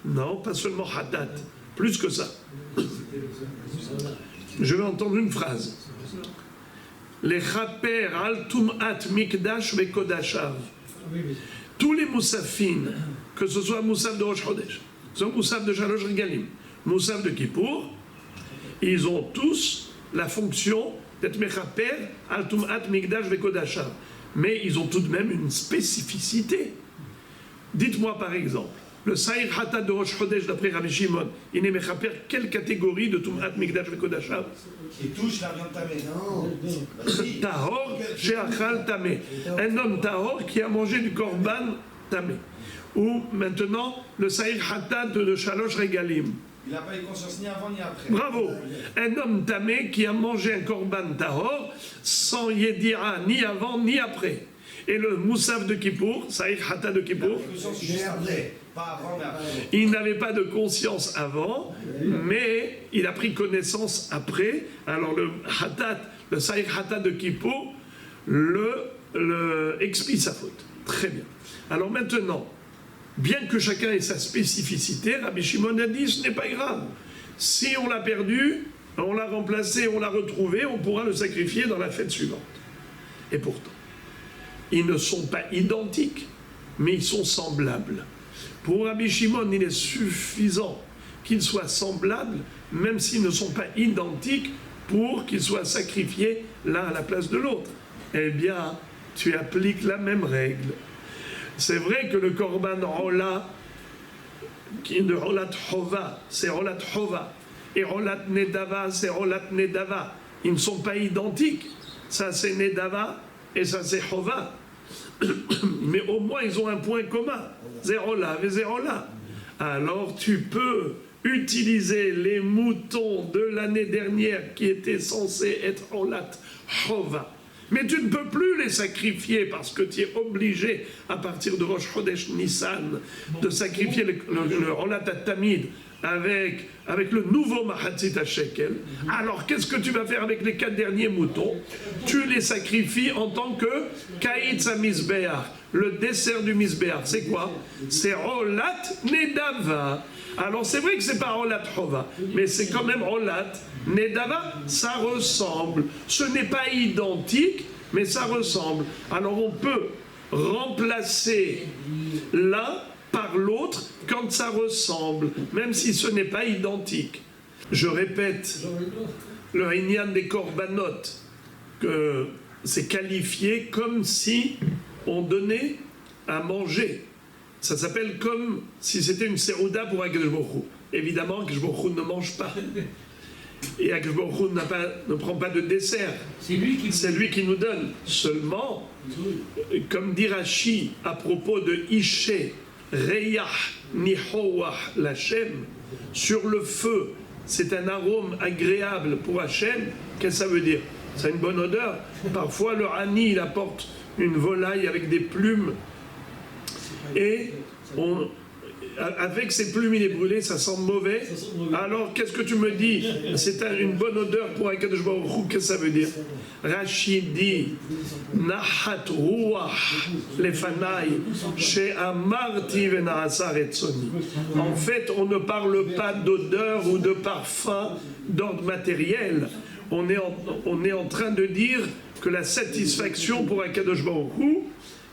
Non, pas seulement hatat. Plus que ça. Je vais entendre une phrase. Les chaper al tum'at mikdash vekodashav. Tous les moussafines, que ce soit moussaf de Rosh Chodesh, que ce soit moussaf de Shalosh Regalim, Moussaf de Kippour, ils ont tous la fonction d'être mechaper al tum'at migdash vekodashav. Mais ils ont tout de même une spécificité. Dites-moi par exemple, le Saïr Hatat de Rosh Chodesh d'après Rabbi Shimon, il est mechaper quelle catégorie de tum'at migdash vekodashav? Qui touche la viande tamée. Non. Tahor she'achal tamé. Un homme tahor qui a mangé du korban tamé. Ou maintenant le Saïr Hatat de Shalosh Regalim. Il n'a pas eu conscience ni avant ni après. Bravo. Un homme tamé qui a mangé un korban tahor sans yedira ni avant ni après. Et le Moussaf de Kippour, Saïr Hatat de Kippour, Conscience juste après. Pas avant mais après. il n'avait pas de conscience avant, mais il a pris connaissance après. Alors le Hatat, le Saïr Hatat de Kippour, le expie sa faute. Très bien. Alors maintenant, bien que chacun ait sa spécificité, Rabbi Shimon a dit ce n'est pas grave. Si on l'a perdu, on l'a remplacé, on l'a retrouvé, on pourra le sacrifier dans la fête suivante. Et pourtant, ils ne sont pas identiques, mais ils sont semblables. Pour Rabbi Shimon, il est suffisant qu'ils soient semblables, même s'ils ne sont pas identiques, pour qu'ils soient sacrifiés l'un à la place de l'autre. Eh bien, tu appliques la même règle. C'est vrai que le korban rola, qui est de rolat chova, c'est rolat chova, et rolat nedava, c'est rolat nedava. Ils ne sont pas identiques. Ça c'est nedava et ça c'est chova. Mais au moins ils ont un point commun. Zérola et zérola. Alors tu peux utiliser les moutons de l'année dernière qui étaient censés être rolat chova. Mais tu ne peux plus les sacrifier parce que tu es obligé, à partir de Rosh Chodesh Nissan, de sacrifier le Rolat Tamid avec le nouveau Mahatzit Shekel. Alors qu'est-ce que tu vas faire avec les 4 derniers moutons? Tu les sacrifies en tant que Kaïtz Mizbeach. Le dessert du Mizbeach, c'est quoi? C'est Rolat Nedava. Alors c'est vrai que c'est pas Rolat Chova, mais c'est quand même Rolat Nedava, ça ressemble. Ce n'est pas identique, mais ça ressemble. Alors on peut remplacer l'un par l'autre quand ça ressemble, même si ce n'est pas identique. Je répète, le Inyan des Korbanot, que c'est qualifié comme si on donnait à manger. Ça s'appelle comme si c'était une serouda pour Akadosh Baruch Hu. Évidemment, Akadosh Baruch Hu ne mange pas. Et Akadosh Baruch Hu ne prend pas de dessert. C'est lui qui nous donne. Seulement, comme dit Rashi à propos de Ishe, Reyach, Nihoach, l'Hachem, sur le feu, c'est un arôme agréable pour Hachem. Qu'est-ce que ça veut dire? Ça a une bonne odeur. Parfois, le Hani, il apporte une volaille avec des plumes. Et avec ces plumes, il est brûlé, ça sent mauvais. Alors, qu'est-ce que tu me dis? C'est une bonne odeur pour Akadosh Baruch Hu. Qu'est-ce que ça veut dire? Rachid dit Nahat ruach lefanai she'amarti ve'na'asa retzoni. En fait, on ne parle pas d'odeur ou de parfum d'ordre matériel. On est en train de dire que la satisfaction pour Akadosh Baruch Hu,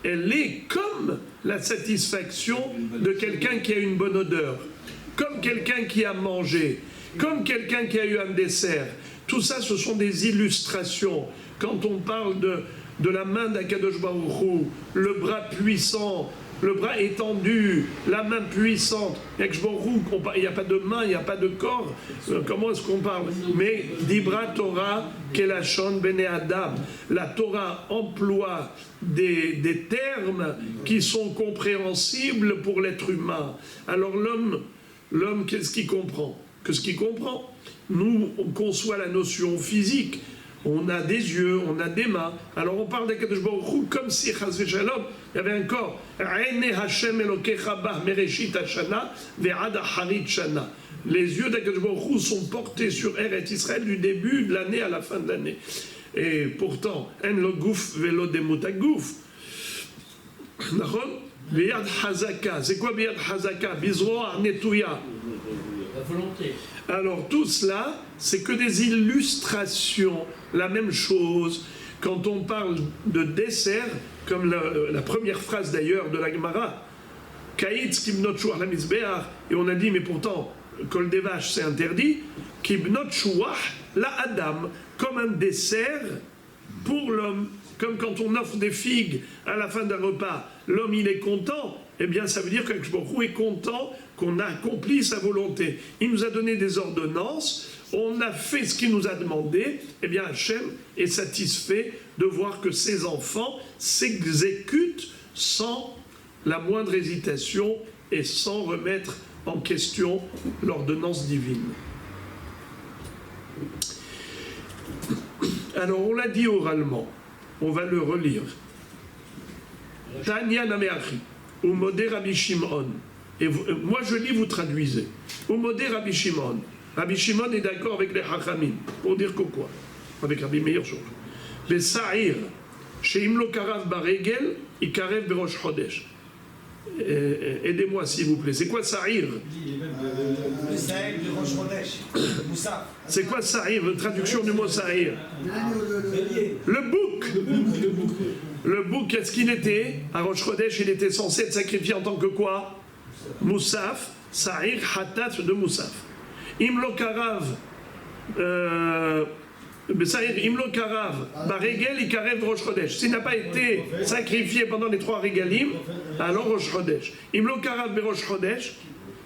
elle est comme la satisfaction de quelqu'un qui a une bonne odeur, comme quelqu'un qui a mangé, comme quelqu'un qui a eu un dessert. Tout ça, ce sont des illustrations. Quand on parle de la main d'Akadosh Baruch Hu, le bras puissant, le bras étendu, la main puissante, il n'y a pas de main, il n'y a pas de corps. Comment est-ce qu'on parle? Mais Dibra Torah Kelashon Bene Adam. La Torah emploie des termes qui sont compréhensibles pour l'être humain. Alors l'homme, qu'est-ce qu'il comprend? Que ce qu'il comprend? Nous, on conçoit la notion physique. On a des yeux, on a des mains. Alors on parle d'Akadosh Baruch Hu comme si, chas v'shalom, il y avait un corps. Les yeux d'Akadosh Baruch Hu sont portés sur Eretz Israël du début de l'année à la fin de l'année. Et pourtant, en lo gouf velo demut hagouf. Biyad hazaka. C'est quoi biyad hazaka? Bizroa netouya. La volonté. Alors tout cela, c'est que des illustrations. La même chose, quand on parle de dessert, comme la première phrase d'ailleurs de la Gemara, Kaïtz kimnot shuach la mizbeach, et on a dit, mais pourtant, col des vaches, c'est interdit. Kibnot chouach la adam, comme un dessert pour l'homme. Comme quand on offre des figues à la fin d'un repas, l'homme il est content, eh bien ça veut dire que Baruch Hu est content qu'on a accompli sa volonté. Il nous a donné des ordonnances, on a fait ce qu'il nous a demandé, eh bien Hachem est satisfait de voir que ses enfants s'exécutent sans la moindre hésitation et sans remettre en question l'ordonnance divine. Alors on l'a dit oralement, on va le relire. Tanya Nameachi, ou Modé Rabbi Shimon. Et moi je lis, vous traduisez. Ou Modé Rabbi Shimon. Rabbi Shimon est d'accord avec les Hachamim. Pour dire que quoi? Avec Rabbi Meir Shor. Le Sa'ir, Sheim lo karav baregel, ikarev berosh chodesh. Aidez-moi s'il vous plaît. C'est quoi Sa'ir? Le Sahel de Rosh Chodesh, Moussa. C'est quoi Sa'ir? La traduction du mot Sa'ir. Le bouc. Le bouc, qu'est-ce qu'il était? À Rosh Chodesh, il était censé être sacrifié en tant que quoi? Moussaf. Sa'ir, hatat de Moussaf. Imlo karav. Imlo karav. Baregel, ikarev Rosh Chodesh. S'il n'a pas été sacrifié pendant les 3 régalim, alors Rosh Chodesh. Imlo karav berosh Chodesh.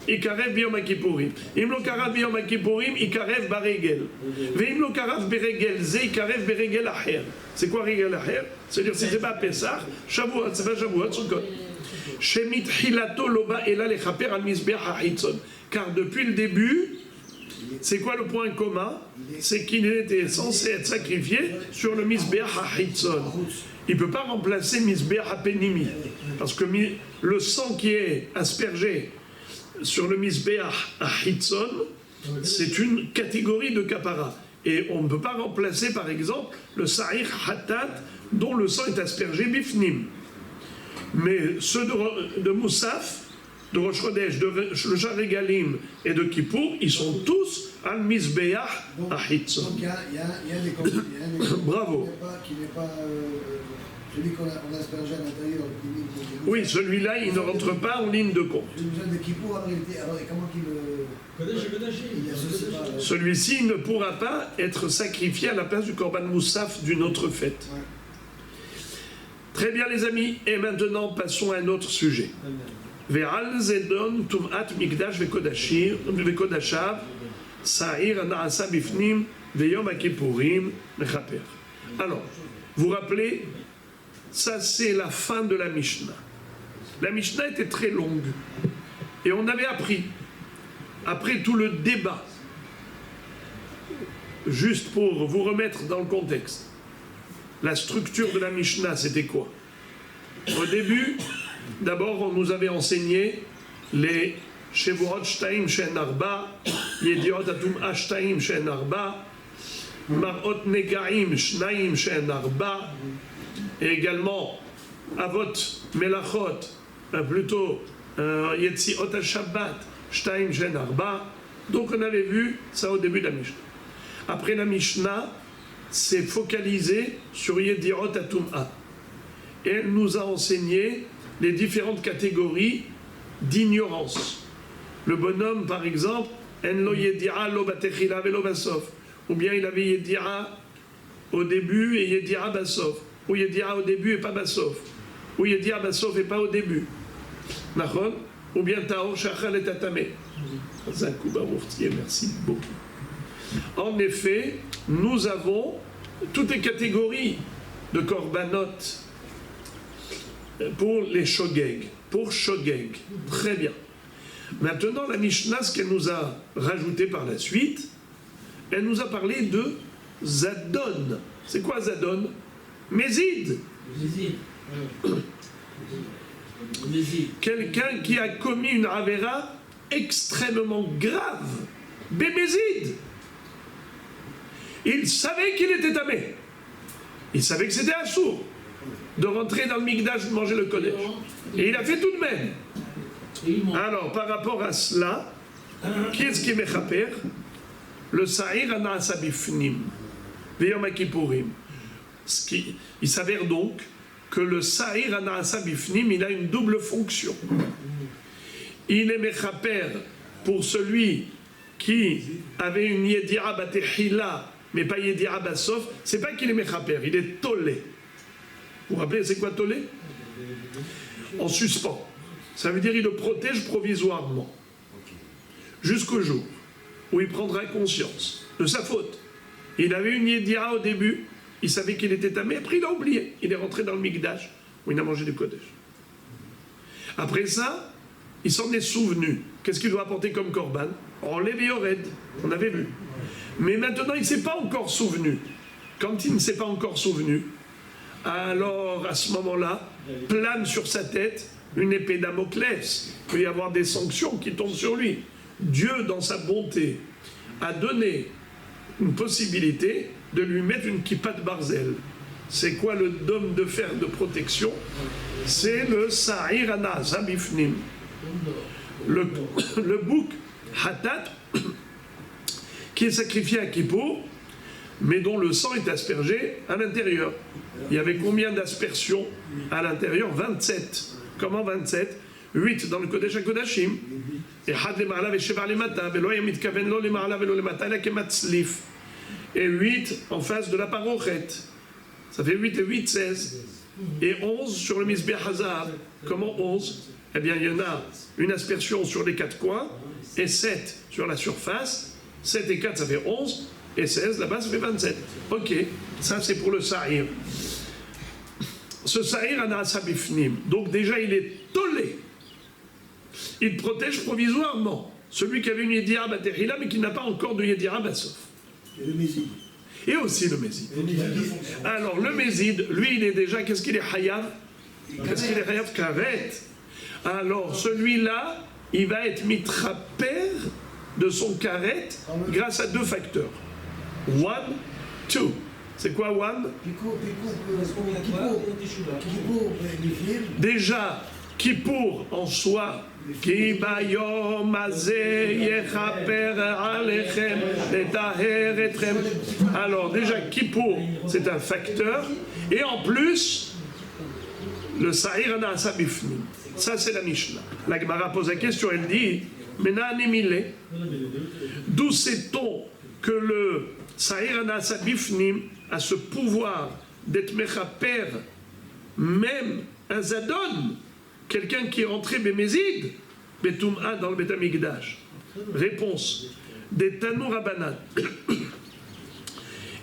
Ikarev biyom haKippurim. Imlo karav biyom haKippurim, ikarev baregel. Veimlo karav beregel, ze ikarev beregel acher. C'est quoi regel acher? C'est-à-dire si c'est pas Pessah, Shavuot, c'est pas Shavuot, Sukkot. Shemit hilato loba ela lechaper al mizbeach hachitzon. Car depuis le début, c'est quoi le point commun? C'est qu'il était censé être sacrifié sur le mizbeach hachitzon. Il ne peut pas remplacer mizbeach hapenimi, parce que le sang qui est aspergé sur le Mizbeach à Hitzon, c'est une catégorie de kapara. Et on ne peut pas remplacer, par exemple, le Sa'ir Hatat, dont le sang est aspergé bifnim. Mais ceux de Moussaf, de Rosh Chodesh, de Sharegalim et de Kippour, ils sont tous al Mizbeach à Hitzon. Donc il y a des comptes. Bravo. Qui n'est pas celui qu'on a aspergé à l'intérieur. Oui, celui-là, il ne rentre pas en ligne de compte. Le de Kippour, alors comment qu'il il associe pas. Celui-ci ne pourra pas être sacrifié à la place du Korban Moussaf d'une autre fête. Ouais. Très bien les amis, et maintenant passons à un autre sujet. Ve'al zedon tum'at mikdash ve'kodashav sa'ir na'asa bifnim ve'yom haKippurim mechaper. Alors, vous rappelez, ça c'est la fin de la Mishnah. La Mishnah était très longue et on avait appris, après tout le débat, juste pour vous remettre dans le contexte, la structure de la Mishnah c'était quoi? Au début, d'abord on nous avait enseigné les Shevuot Shtaim She'en Arba, Yediot Atum'a Shtaim She'en Arba, Marot Negaim Shnaim She'en Arba, et également Avot Melachot, plutôt Yetziot HaShabbat Shtaim She'en Arba. Donc on avait vu ça au début de la Mishnah. Après la Mishnah s'est focalisée sur Yediot Atum'a. Et elle nous a enseigné les différentes catégories d'ignorance. Le bonhomme, par exemple, En lo yedi'a lo batechila velo basof. Ou bien il avait yedi'a au début et yedi'a basof. Ou yedi'a au début et pas basof. Ou yedi'a basof et pas au début. Nachon? Ou bien ta'or shachal et tatamé. C'est un coup barouftier, merci beaucoup. En effet, nous avons toutes les catégories de korbanot pour les shogeg, pour shogeg. Très bien. Maintenant, la Mishnah, ce qu'elle nous a rajouté par la suite, elle nous a parlé de Zadon. C'est quoi Zadon? Mézid. Quelqu'un qui a commis une avéra extrêmement grave. Bémézid. Il savait qu'il était tamé. Il savait que c'était assourd de rentrer dans le Mikdash, de manger le Kodesh. Et il a fait tout de même. Alors, par rapport à cela, qui est-ce qui est mechaper? Le Sa'ir Ana'asa Bifnim, Veyom haKippurim. Il s'avère donc que le Sa'ir Ana'asa Bifnim, il a une double fonction. Il est mechaper pour celui qui avait une Yedira Batehila, mais pas Yedira Basof, c'est pas qu'il est Mechaper, il est tolé. Vous vous rappelez, c'est quoi tolé? En suspens. Ça veut dire qu'il le protège provisoirement. Jusqu'au jour où il prendra conscience de sa faute. Il avait une Yedira au début, il savait qu'il était tamé, après il a oublié. Il est rentré dans le Mikdash, où il a mangé du Kodesh. Après ça, il s'en est souvenu. Qu'est-ce qu'il doit apporter comme korban? En Lévéored, on avait vu. Mais maintenant, il ne s'est pas encore souvenu. Quand il ne s'est pas encore souvenu, alors à ce moment-là, plane sur sa tête une épée Damoclès. Il peut y avoir des sanctions qui tombent sur lui. Dieu, dans sa bonté, a donné une possibilité de lui mettre une kippa de barzel. C'est quoi le dôme de fer de protection? C'est le Sa'ir Anas, Abifnim. Le bouc Hatat, qui est sacrifié à Kippour, mais dont le sang est aspergé à l'intérieur. Il y avait combien d'aspersions à l'intérieur? 27. Comment 27? 8 dans le Kodesh HaKodashim. Et Had Lema'ala Veshevar Lemata, Velo Yamitkaven Lo Lema'ala Velo Lemata, la Kematzlif. Et 8 en face de la Parochet. Ça fait 8 et 8, 16. Et 11 sur le Mizbeach HaZahav. Comment 11? Eh bien, il y en a une aspersion sur les 4 coins, et 7 sur la surface. 7 et 4, ça fait 11, et 16, là-bas, ça fait 27. Ok, ça c'est pour le Sa'ir. Ce Sa'ir en a Sabifnim. Donc déjà, il est tolé. Il protège provisoirement celui qui avait une Yedira Batehila, mais qui n'a pas encore de Yedira Basof. Et le Mézid. Et aussi le Mézid. Alors, le Mézid, lui, il est déjà, qu'est-ce qu'il est Hayav? Qu'est-ce qu'il est Hayav? Karet. Alors, celui-là, il va être mitraper de son karet grâce à 2 facteurs. 1, 2. C'est quoi 1? Déjà, Kippour en soi, Ki bayom hazeh yechaper alechem letaher etchem. Alors, déjà, Kippour, c'est un facteur, et en plus, le Sa'ir ana sabifnim. Ça, c'est la Mishnah. La Gemara pose la question, elle dit, d'où sait-on que le Sa'ir ana sabifnim a ce pouvoir d'être mechaper, même un Zadon, quelqu'un qui est rentré Bémézid, Betum'a dans le Bet Amikdash? Réponse, des Tanour Rabanan.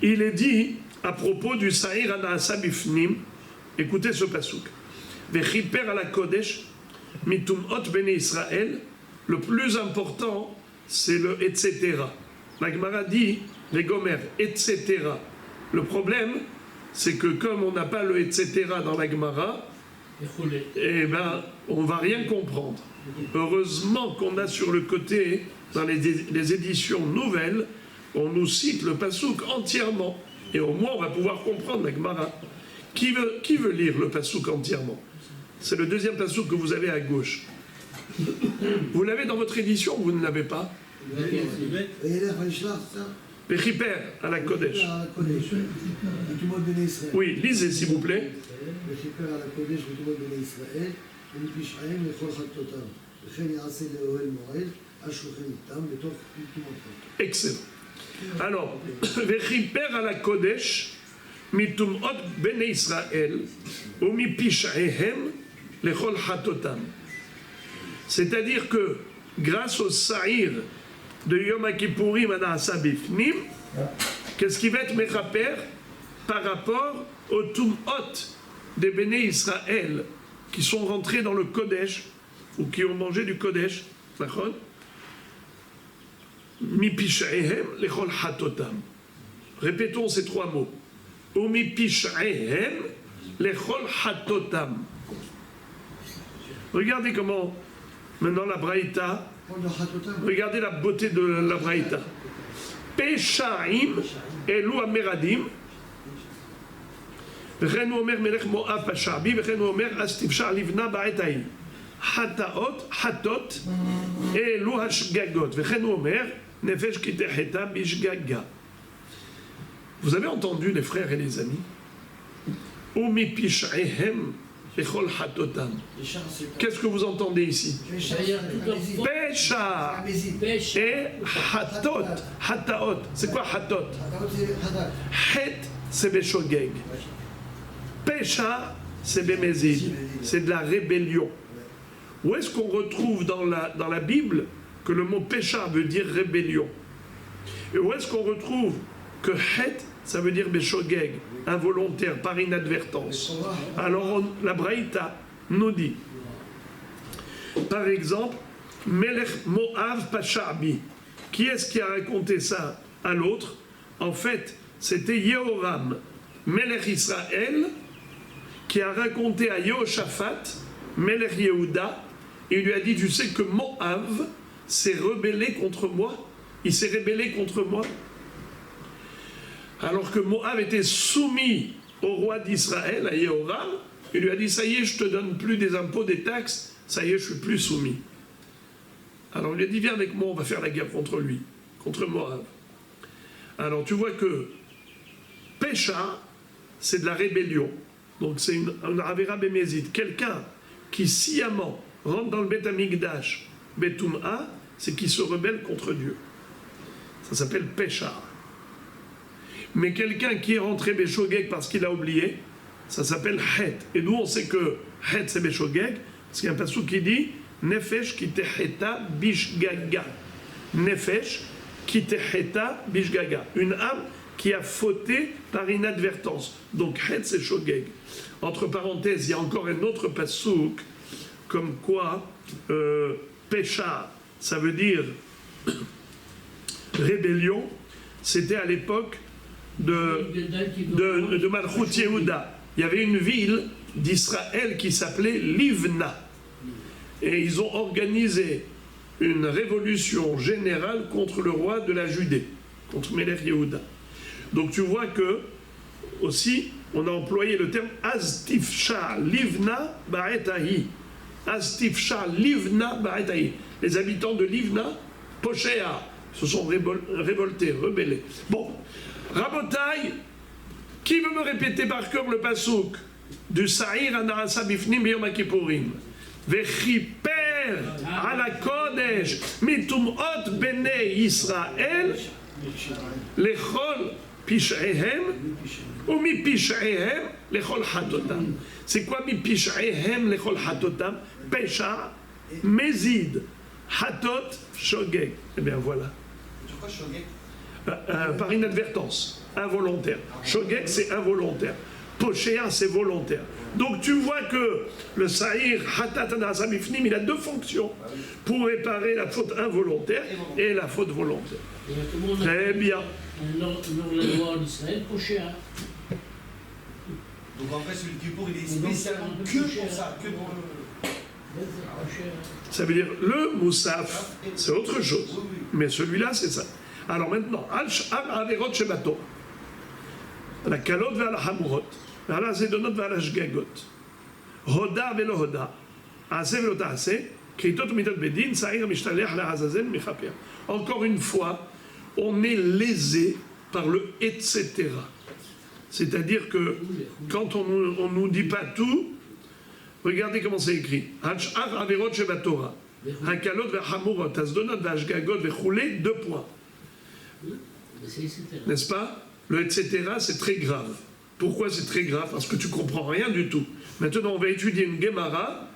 Il est dit, à propos du Sa'ir ana sabifnim, écoutez ce pasouk. Vechiper à la Kodesh, mitumot bene Israël, le plus important, c'est le etc. La Gemara dit, les Gomer, etc. Le problème, c'est que comme on n'a pas le etc. dans la Gemara, eh ben, on va rien comprendre. Heureusement qu'on a sur le côté, dans les éditions nouvelles, on nous cite le pasouk entièrement. Et au moins, on va pouvoir comprendre la Gemara. Qui veut lire le pasouk entièrement? C'est le deuxième pasouk que vous avez à gauche. Vous l'avez dans votre édition ou vous ne l'avez pas? Vechiper à la Kodesh. Oui, lisez s'il vous plaît. Excellent. Alors, Vechiper à la Kodesh, mitumot bene Israël, ou mi pish'ehem lechol hatotam. C'est-à-dire que, grâce au Sa'ir de Yom Kippourim Anasa Bifnim, qu'est-ce qui va être mechaper par rapport au Tumot des Béné Israël qui sont rentrés dans le Kodesh ou qui ont mangé du Kodesh, mi pish'ehem lechol hatotam. Répétons ces 3 mots. Umi pish'ehem lechol hatotam. Regardez comment, maintenant la Braïta, regardez la beauté de la Braïta. Peshaim elu ameradim, v'chen omer melech Moab pashabi, v'chen omer astifsha livna ba'etaim. Hatot elu hashgagot, v'chen omer nefesh kitecheta bishgaga. Vous avez entendu les frères et les amis? Umi pish'ehem Echol Hatotam. Pécha, c'est Qu'est-ce que vous entendez ici? Pécha, C'est-à-dire c'est tout leur Bézid. faute. Pécha Bézid. Pêche. et Hatot. Hataot. C'est quoi Hatot? Hatat, c'est Hatat. Het, c'est Beshogeg. Pécha, c'est Bémézid. C'est de la rébellion. Où est-ce qu'on retrouve dans la Bible que le mot pécha veut dire rébellion? Et où est-ce qu'on retrouve que het, ça veut dire Beshogeg, involontaire, par inadvertance? Alors la Braïta nous dit, par exemple, Melech Moav Pasha'bi. Qui est-ce qui a raconté ça à l'autre? En fait, c'était Yehoram, Melech Israël, qui a raconté à Yehoshaphat, Melech Yehuda, et il lui a dit, tu sais que Moav s'est rebellé contre moi? Il s'est rébellé contre moi? Alors que Moav était soumis au roi d'Israël, à Yehoram, il lui a dit, ça y est, je te donne plus des impôts, des taxes, ça y est, je suis plus soumis. Alors il lui a dit, viens avec moi, on va faire la guerre contre lui, contre Moav. Alors tu vois que Pécha, c'est de la rébellion. Donc c'est un Avera Bémézid. Quelqu'un qui sciemment rentre dans le Beth Amikdash, Betum'a, c'est qui se rebelle contre Dieu. Ça s'appelle Pécha. Mais quelqu'un qui est rentré Beshogeg parce qu'il a oublié, ça s'appelle Het. Et nous on sait que Het c'est Beshogeg, parce qu'il y a un passage qui dit Nefesh ki teheta bishgaga. Nefesh ki teheta bishgaga. Une âme qui a fauté par inadvertance. Donc Het c'est Shogeg. Entre parenthèses, il y a encore un autre passouk, comme quoi Pécha, ça veut dire rébellion. C'était à l'époque de Malchut Yehuda. Il y avait une ville d'Israël qui s'appelait Livna. Et ils ont organisé une révolution générale contre le roi de la Judée, contre Melech Yehuda. Donc tu vois que, aussi, on a employé le terme Aztifsha Livna Ba'etahi. Aztifsha Livna Ba'etahi. Les habitants de Livna, Poshéa, se sont révoltés, rebellés. Bon, Rabotai, qui veut me répéter par cœur le pasouk du Sa'ir Anarasa Bifnim Biyom Kippourim? Vechiper ala Kodesh mitumot bnei Israël lechol pish'ehem ou mi pish'ehem lechol hatotam. C'est quoi mi pish'ehem lechol hatotam? Pécha, mézid, hatot, shogeg. Eh bien voilà. Sur quoi Shogeg? Par inadvertance, involontaire. Shogeg c'est involontaire. Poshéa c'est volontaire. Donc tu vois que le Sa'ir Hatat Anazamifnim, il a deux fonctions pour réparer la faute involontaire et la faute volontaire. Très bien. Dans la loi en Israël, Poshéa. Donc en fait, celui qui pour, il est spécialement que pour ça, que pour le. Ça veut dire le Moussaf, c'est autre chose. Mais celui-là, c'est ça. Alors maintenant, Al-Sh'ar Averot Shebato. La Kalot vers la Hamurot. Vers la Zedonot vers la Shgagot. Hoda velo Hoda. Ase velo Taase. Kritot mitot bedin. Sa'ir mishtalech la Hazazel michapir. Encore une fois, on est lésé par le etc. C'est-à-dire que quand on ne nous dit pas tout, regardez comment c'est écrit. Hach'ar averot shebatora. Hakalot ve'hamurot. Azdonot ve'ashgagot ve'choulé. 2 points. N'est-ce pas? Le etc. c'est très grave. Pourquoi c'est très grave? Parce que tu comprends rien du tout. Maintenant, on va étudier une Gemara.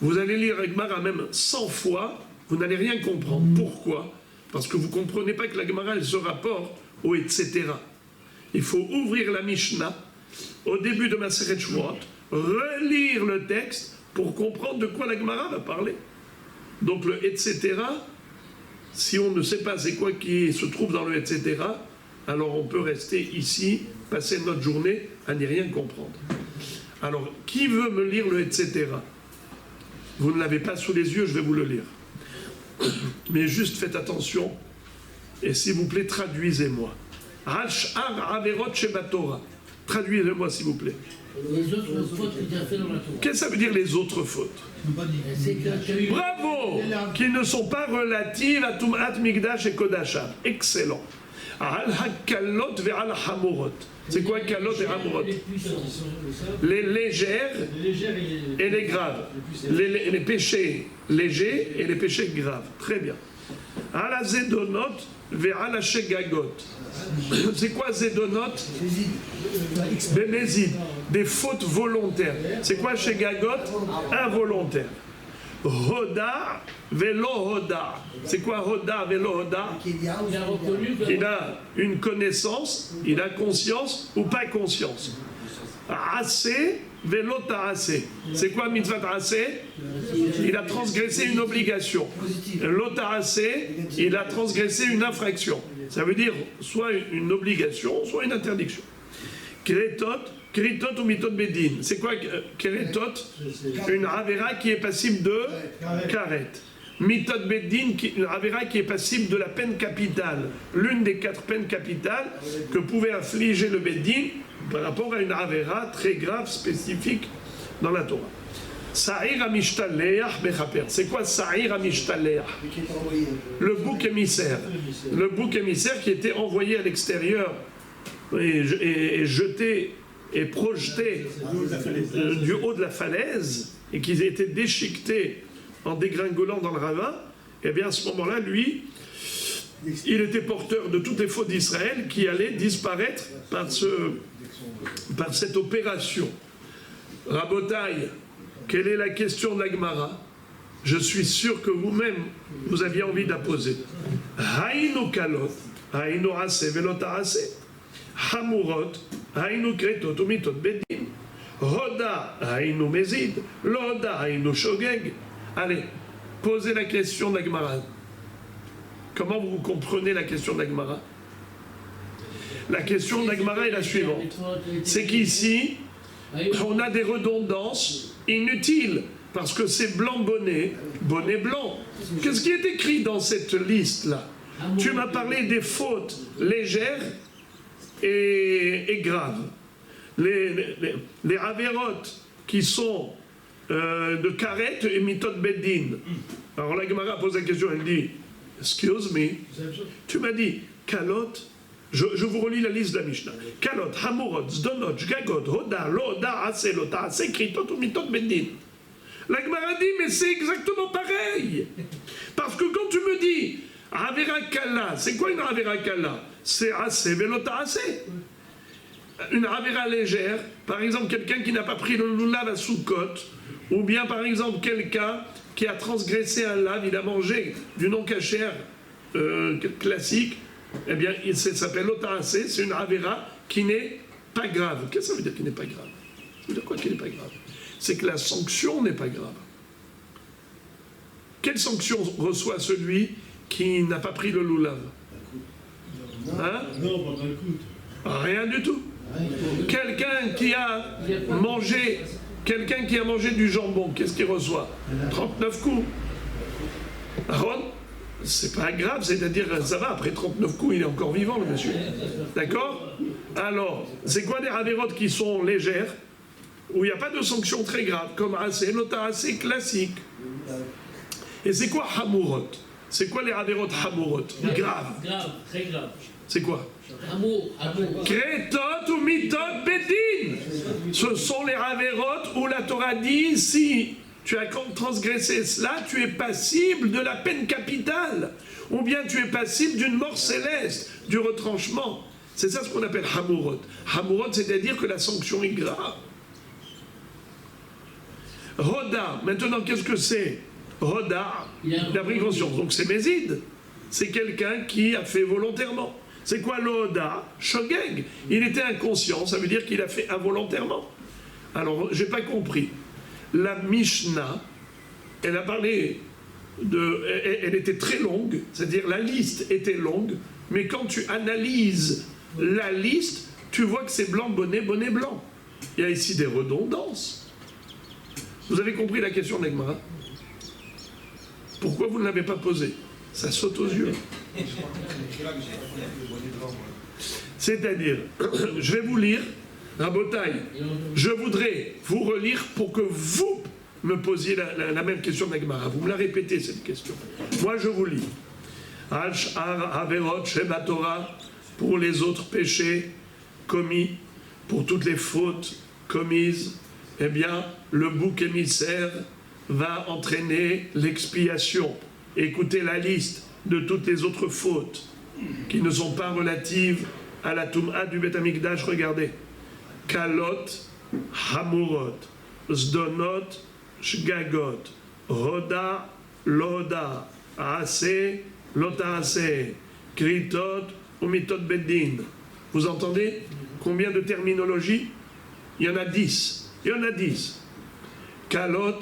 Vous allez lire la Gemara même 100 fois. Vous n'allez rien comprendre. Pourquoi? Parce que vous ne comprenez pas que la Gemara, elle se rapporte au etc. Il faut ouvrir la Mishnah au début de Maseret Shmot, relire le texte pour comprendre de quoi la Gemara va parler. Donc le etc., si on ne sait pas c'est quoi qui se trouve dans le etc., alors on peut rester ici, passer notre journée à n'y rien comprendre. Alors, qui veut me lire le etc.? Vous ne l'avez pas sous les yeux, je vais vous le lire. Mais juste faites attention, et s'il vous plaît, traduisez-moi. Hach'ar averot shebatora. Traduisez-moi, s'il vous plaît. Les autres fautes qu'il a fait dans la Torah. Qu'est-ce que ça veut dire, les autres fautes? C'est que tu as eu... Bravo! Qui ne sont pas relatives à Tum'at Mikdash et Kodasham. Excellent. Al hakalot ve'al hamurot. C'est quoi kalot et hamurot? Les légères et les graves. Les péchés légers et les péchés graves. Très bien. Al azedonot ve'al hashegagot. C'est quoi zedonot? Bénézid. Des fautes volontaires. C'est quoi shegagot? Involontaire. Hoda velo hoda. C'est quoi hoda velo hoda? Il a reconnu que... Il a une connaissance, il a conscience ou pas conscience. Assez velo ta'ase. C'est quoi mitzvah ta'ase? Il a transgressé une obligation. Lo ta'ase, il a transgressé une infraction. Ça veut dire soit une obligation, soit une interdiction. Kritot ou mitot bedin. C'est quoi kritot? Une avera qui est passible de karet. Mitot bedin, une avera qui est passible de la peine capitale. L'une des 4 peines capitales que pouvait infliger le bedin par rapport à une avera très grave, spécifique dans la Torah. Sa'ir amishtalleach bechaper. C'est quoi Sa'ir amishtalleach? Le bouc émissaire. Le bouc émissaire qui était envoyé à l'extérieur et jeté et projeté du haut de la falaise et qu'ils étaient déchiquetés en dégringolant dans le ravin, et bien à ce moment-là, lui, il était porteur de toutes les fautes d'Israël qui allaient disparaître par cette opération. Rabotaï, quelle est la question de la Gemara? Je suis sûr que vous-même, vous aviez envie de la poser. Haïnu kalot, haïnu ase velot ase. Hamurot, haïnu kretot ou mitot bedin. Hoda, haïnu mezid. Loda, haïnu shogeg. Allez, posez la question de la Gemara. Comment vous comprenez la question de la Gemara? La question de la Gemara est la suivante. C'est qu'ici, on a des redondances inutiles. Parce que c'est blanc bonnet, bonnet blanc. Qu'est-ce qui est écrit dans cette liste-là? Tu m'as parlé des fautes légères et grave. Les avérotes qui sont de karet et mitot beddin. Alors la Gemara pose la question, elle dit, excuse me, tu m'as dit, kalot, je vous relis la liste de la Mishnah. Kalot, hamurot, zdonot, jgagot, hoda, loda, ase, lota, ase, kritot ou mitot beddin. La Gemara dit, mais c'est exactement pareil. Parce que quand tu me dis, avera kala, c'est quoi une avera kala? C'est assez, velota assez. Une avera légère, par exemple quelqu'un qui n'a pas pris le lulav à Soukot, ou bien par exemple quelqu'un qui a transgressé un lave, il a mangé du non-cachère classique, eh bien ça s'appelle lota assez, c'est une avera qui n'est pas grave. Qu'est-ce que ça veut dire qui n'est pas grave? Ça veut dire quoi qui n'est pas grave? C'est que la sanction n'est pas grave. Quelle sanction reçoit celui qui n'a pas pris le lulav? Hein? Non, pas mal coûte. Rien du tout. Quelqu'un qui a mangé du jambon, qu'est-ce qu'il reçoit? 39 coups. Aaron, c'est pas grave, c'est-à-dire ça va, après 39 coups, il est encore vivant le monsieur. D'accord? Alors, c'est quoi des avérotes qui sont légères, où il n'y a pas de sanction très grave, comme assez, nota assez classique. Et c'est quoi hamurot? C'est quoi les avérotes hamurot? Grave. Grave, très grave. C'est quoi? Amour. Kretot ou mitot bedin. Ce sont les avérotes où la Torah dit, si tu as transgressé cela, tu es passible de la peine capitale. Ou bien tu es passible d'une mort céleste, du retranchement. C'est ça ce qu'on appelle hamurot. Hamurot, c'est-à-dire que la sanction est grave. Roda, maintenant qu'est-ce que c'est? Roda, il a pris conscience. Donc c'est Mézid. C'est quelqu'un qui a fait volontairement. C'est quoi l'Oda? Shogeg. Il était inconscient, ça veut dire qu'il a fait involontairement. Alors, j'ai pas compris. La Mishnah, elle a parlé elle était très longue, c'est-à-dire la liste était longue, mais quand tu analyses la liste, tu vois que c'est blanc, bonnet, bonnet, blanc. Il y a ici des redondances. Vous avez compris la question d'Egmara? Pourquoi vous ne l'avez pas posée? Ça saute aux yeux. C'est-à-dire, je vais vous lire, Rabotaï, je voudrais vous relire pour que vous me posiez la même question d'Egmara. Vous me la répétez, cette question. Moi, je vous lis. Ash'ar Averot Sheba Torah pour les autres péchés commis, pour toutes les fautes commises, eh bien, le bouc émissaire va entraîner l'expiation. Écoutez la liste de toutes les autres fautes qui ne sont pas relatives à la Toum'a du Beth Amikdash. Regardez. Kalot, Hamurot, Zdonot, Shgagot, Hoda, Loda, Ase, Lotase, Kritot, Umitot Beddin. Vous entendez combien de terminologies? Il y en a 10. Il y en a 10. Kalot,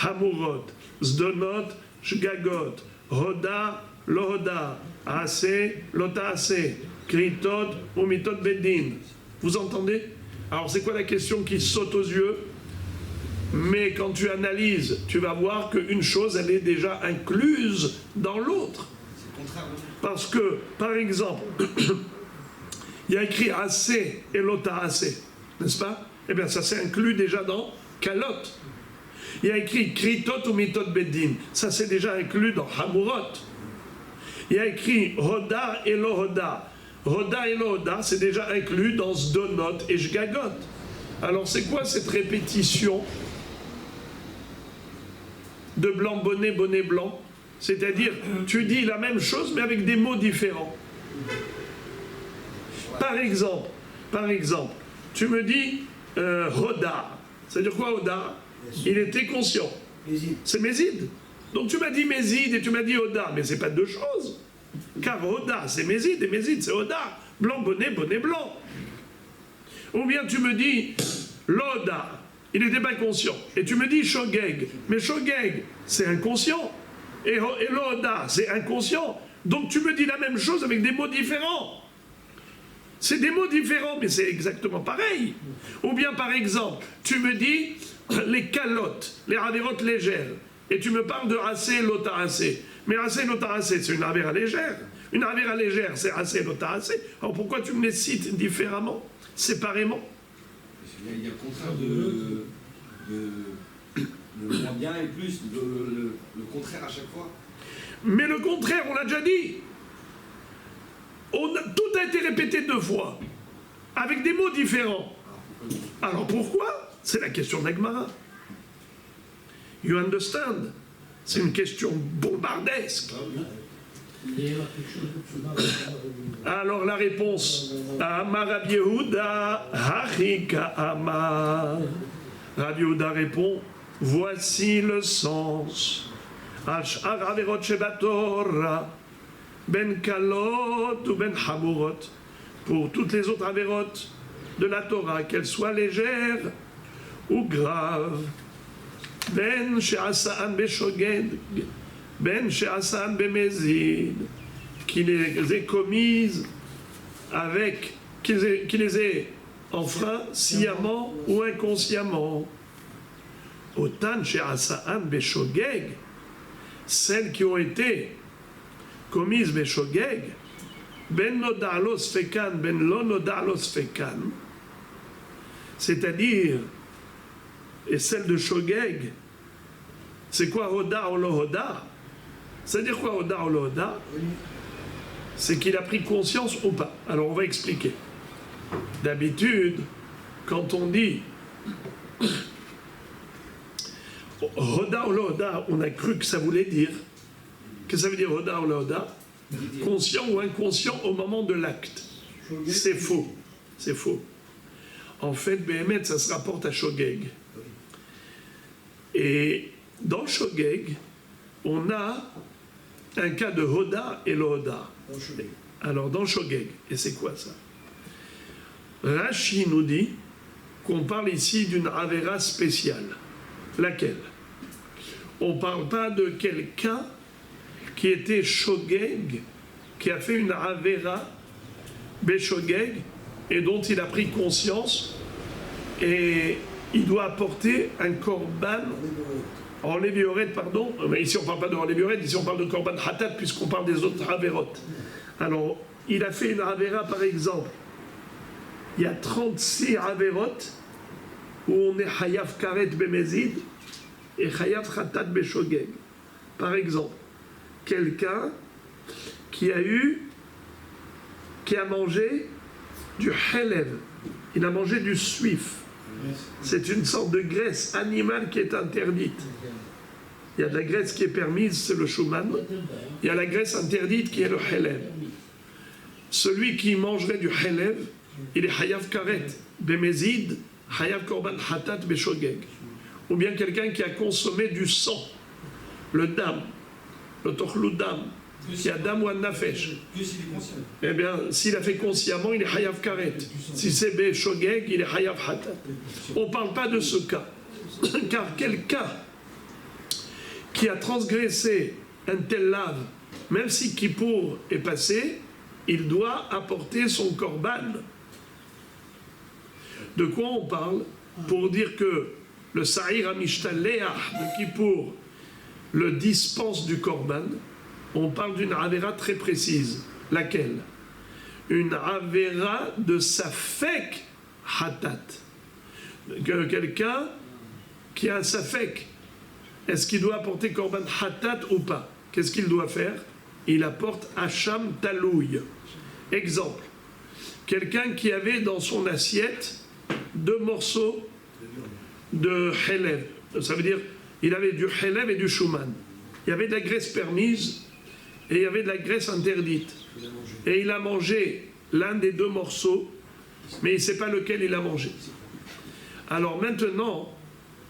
Hamurot, Zdonot, Shgagot, Hoda, Lohoda, Ase, Lotase, Kritot, Umitot Beddin. Vous entendez? Alors c'est quoi la question qui saute aux yeux? Mais quand tu analyses, tu vas voir qu'une chose, elle est déjà incluse dans l'autre. Parce que, par exemple, il y a écrit assez et lota assez, n'est-ce pas? Eh bien, ça s'est inclus déjà dans kalot. Il y a écrit kritot ou mitot beddin, ça c'est déjà inclus dans hamurot. Il y a écrit hoda et lohoda. Hoda et lohoda, c'est déjà inclus dans zdonot et shgagot. Alors, c'est quoi cette répétition de blanc bonnet, bonnet blanc? C'est-à-dire, tu dis la même chose, mais avec des mots différents. Par exemple, tu me dis Hoda. C'est-à-dire quoi, Hoda? Il était conscient. C'est Mézid. Donc tu m'as dit Mézid et tu m'as dit Hoda, mais c'est pas deux choses. Car Hoda, c'est Mézid, et Mézid, c'est Hoda. Blanc, bonnet, bonnet blanc. Ou bien tu me dis Loda. Il n'était pas conscient. Et tu me dis Shogeg. Mais Shogeg, c'est inconscient. Et Loda, c'est inconscient. Donc tu me dis la même chose avec des mots différents. C'est des mots différents, mais c'est exactement pareil. Ou bien par exemple, tu me dis les calottes, les avérotes légères. Et tu me parles de assez, lota assez. Mais assez, lota assez, c'est une avéra légère. Une avéra légère, c'est assez, lota assez. Alors pourquoi tu me les cites différemment, séparément? Il y a le contraire le moins bien et plus, le contraire à chaque fois. Mais le contraire, on l'a déjà dit. Tout a été répété deux fois, avec des mots différents. Alors pourquoi? C'est la question d'Agmara. You understand? C'est une question bombardesque. Alors la réponse, Amar Rabbi Yehuda, Hachika Amar. Rabbi Yehuda répond, voici le sens. Ash'ar averot shebatorah, ben kalot ou ben hamurot. Pour toutes les autres avérotes de la Torah, qu'elles soient légères ou graves. Ben she'asa'an beshogeg, ben she'asa'an bemezid, qui les ait commises avec, qui les ait enfreint sciemment ou inconsciemment. Otan she'asa'an beshogeg, celles qui ont été commises beshogeg, ben noda'lo sfekan, ben lo noda'lo sfekan, c'est-à-dire, et celle de shogeg, c'est quoi hoda ou lo hoda? C'est-à-dire quoi hoda ou lo hoda? C'est qu'il a pris conscience ou pas. Alors on va expliquer. D'habitude, quand on dit hoda ou lo hoda, on a cru que ça voulait dire. Qu'est-ce que ça veut dire hoda ou lo hoda? Conscient ou inconscient au moment de l'acte. C'est faux. C'est faux. En fait, Béhémet, ça se rapporte à Shogeg. Et dans Shogeg, on a un cas de Hoda et Lohoda. Alors, dans Shogeg, et c'est quoi ça? Rashi nous dit qu'on parle ici d'une Avera spéciale. Laquelle? On ne parle pas de quelqu'un qui était Shogeg, qui a fait une Avera Beshogeg, et dont il a pris conscience, et il doit apporter un korban en lévioret, pardon. Mais ici on ne parle pas de lévioret, ici on parle de korban hatat, puisqu'on parle des autres averot. Alors, il a fait une avera, par exemple. Il y a 36 averot où on est hayav karet bemezid et hayav hatat beshogeg. Par exemple, quelqu'un qui a eu qui a mangé du helev, il a mangé du suif. C'est une sorte de graisse animale qui est interdite. Il y a de la graisse qui est permise, c'est le shuman. Il y a la graisse interdite qui est le helev. Celui qui mangerait du helev, il est hayav karet, bemezid, hayav korban hatat beshogeg. Ou bien quelqu'un qui a consommé du sang, le dam, le tochlu dam, qui a dam ou un nafesh. Que s'il est conscient. Eh bien, s'il a fait consciemment, il est hayav karet. Si c'est beshogeg, il est hayav hatat. On ne parle pas de ce cas. Car quelqu'un qui a transgressé un tel lave, même si Kippour est passé, il doit apporter son korban. De quoi on parle? Pour dire que le Sa'ir Amishtaleh de Kippour le dispense du korban, on parle d'une avéra très précise. Laquelle? Une avéra de safek hatat. Quelqu'un qui a un safek, est-ce qu'il doit apporter korban hatat ou pas? Qu'est-ce qu'il doit faire? Il apporte hacham talouille. Exemple, quelqu'un qui avait dans son assiette 2 morceaux de helev. Ça veut dire, il avait du helev et du shuman. Il y avait de la graisse permise et il y avait de la graisse interdite. Et il a mangé l'un des 2 morceaux, mais il ne sait pas lequel il a mangé. Alors maintenant,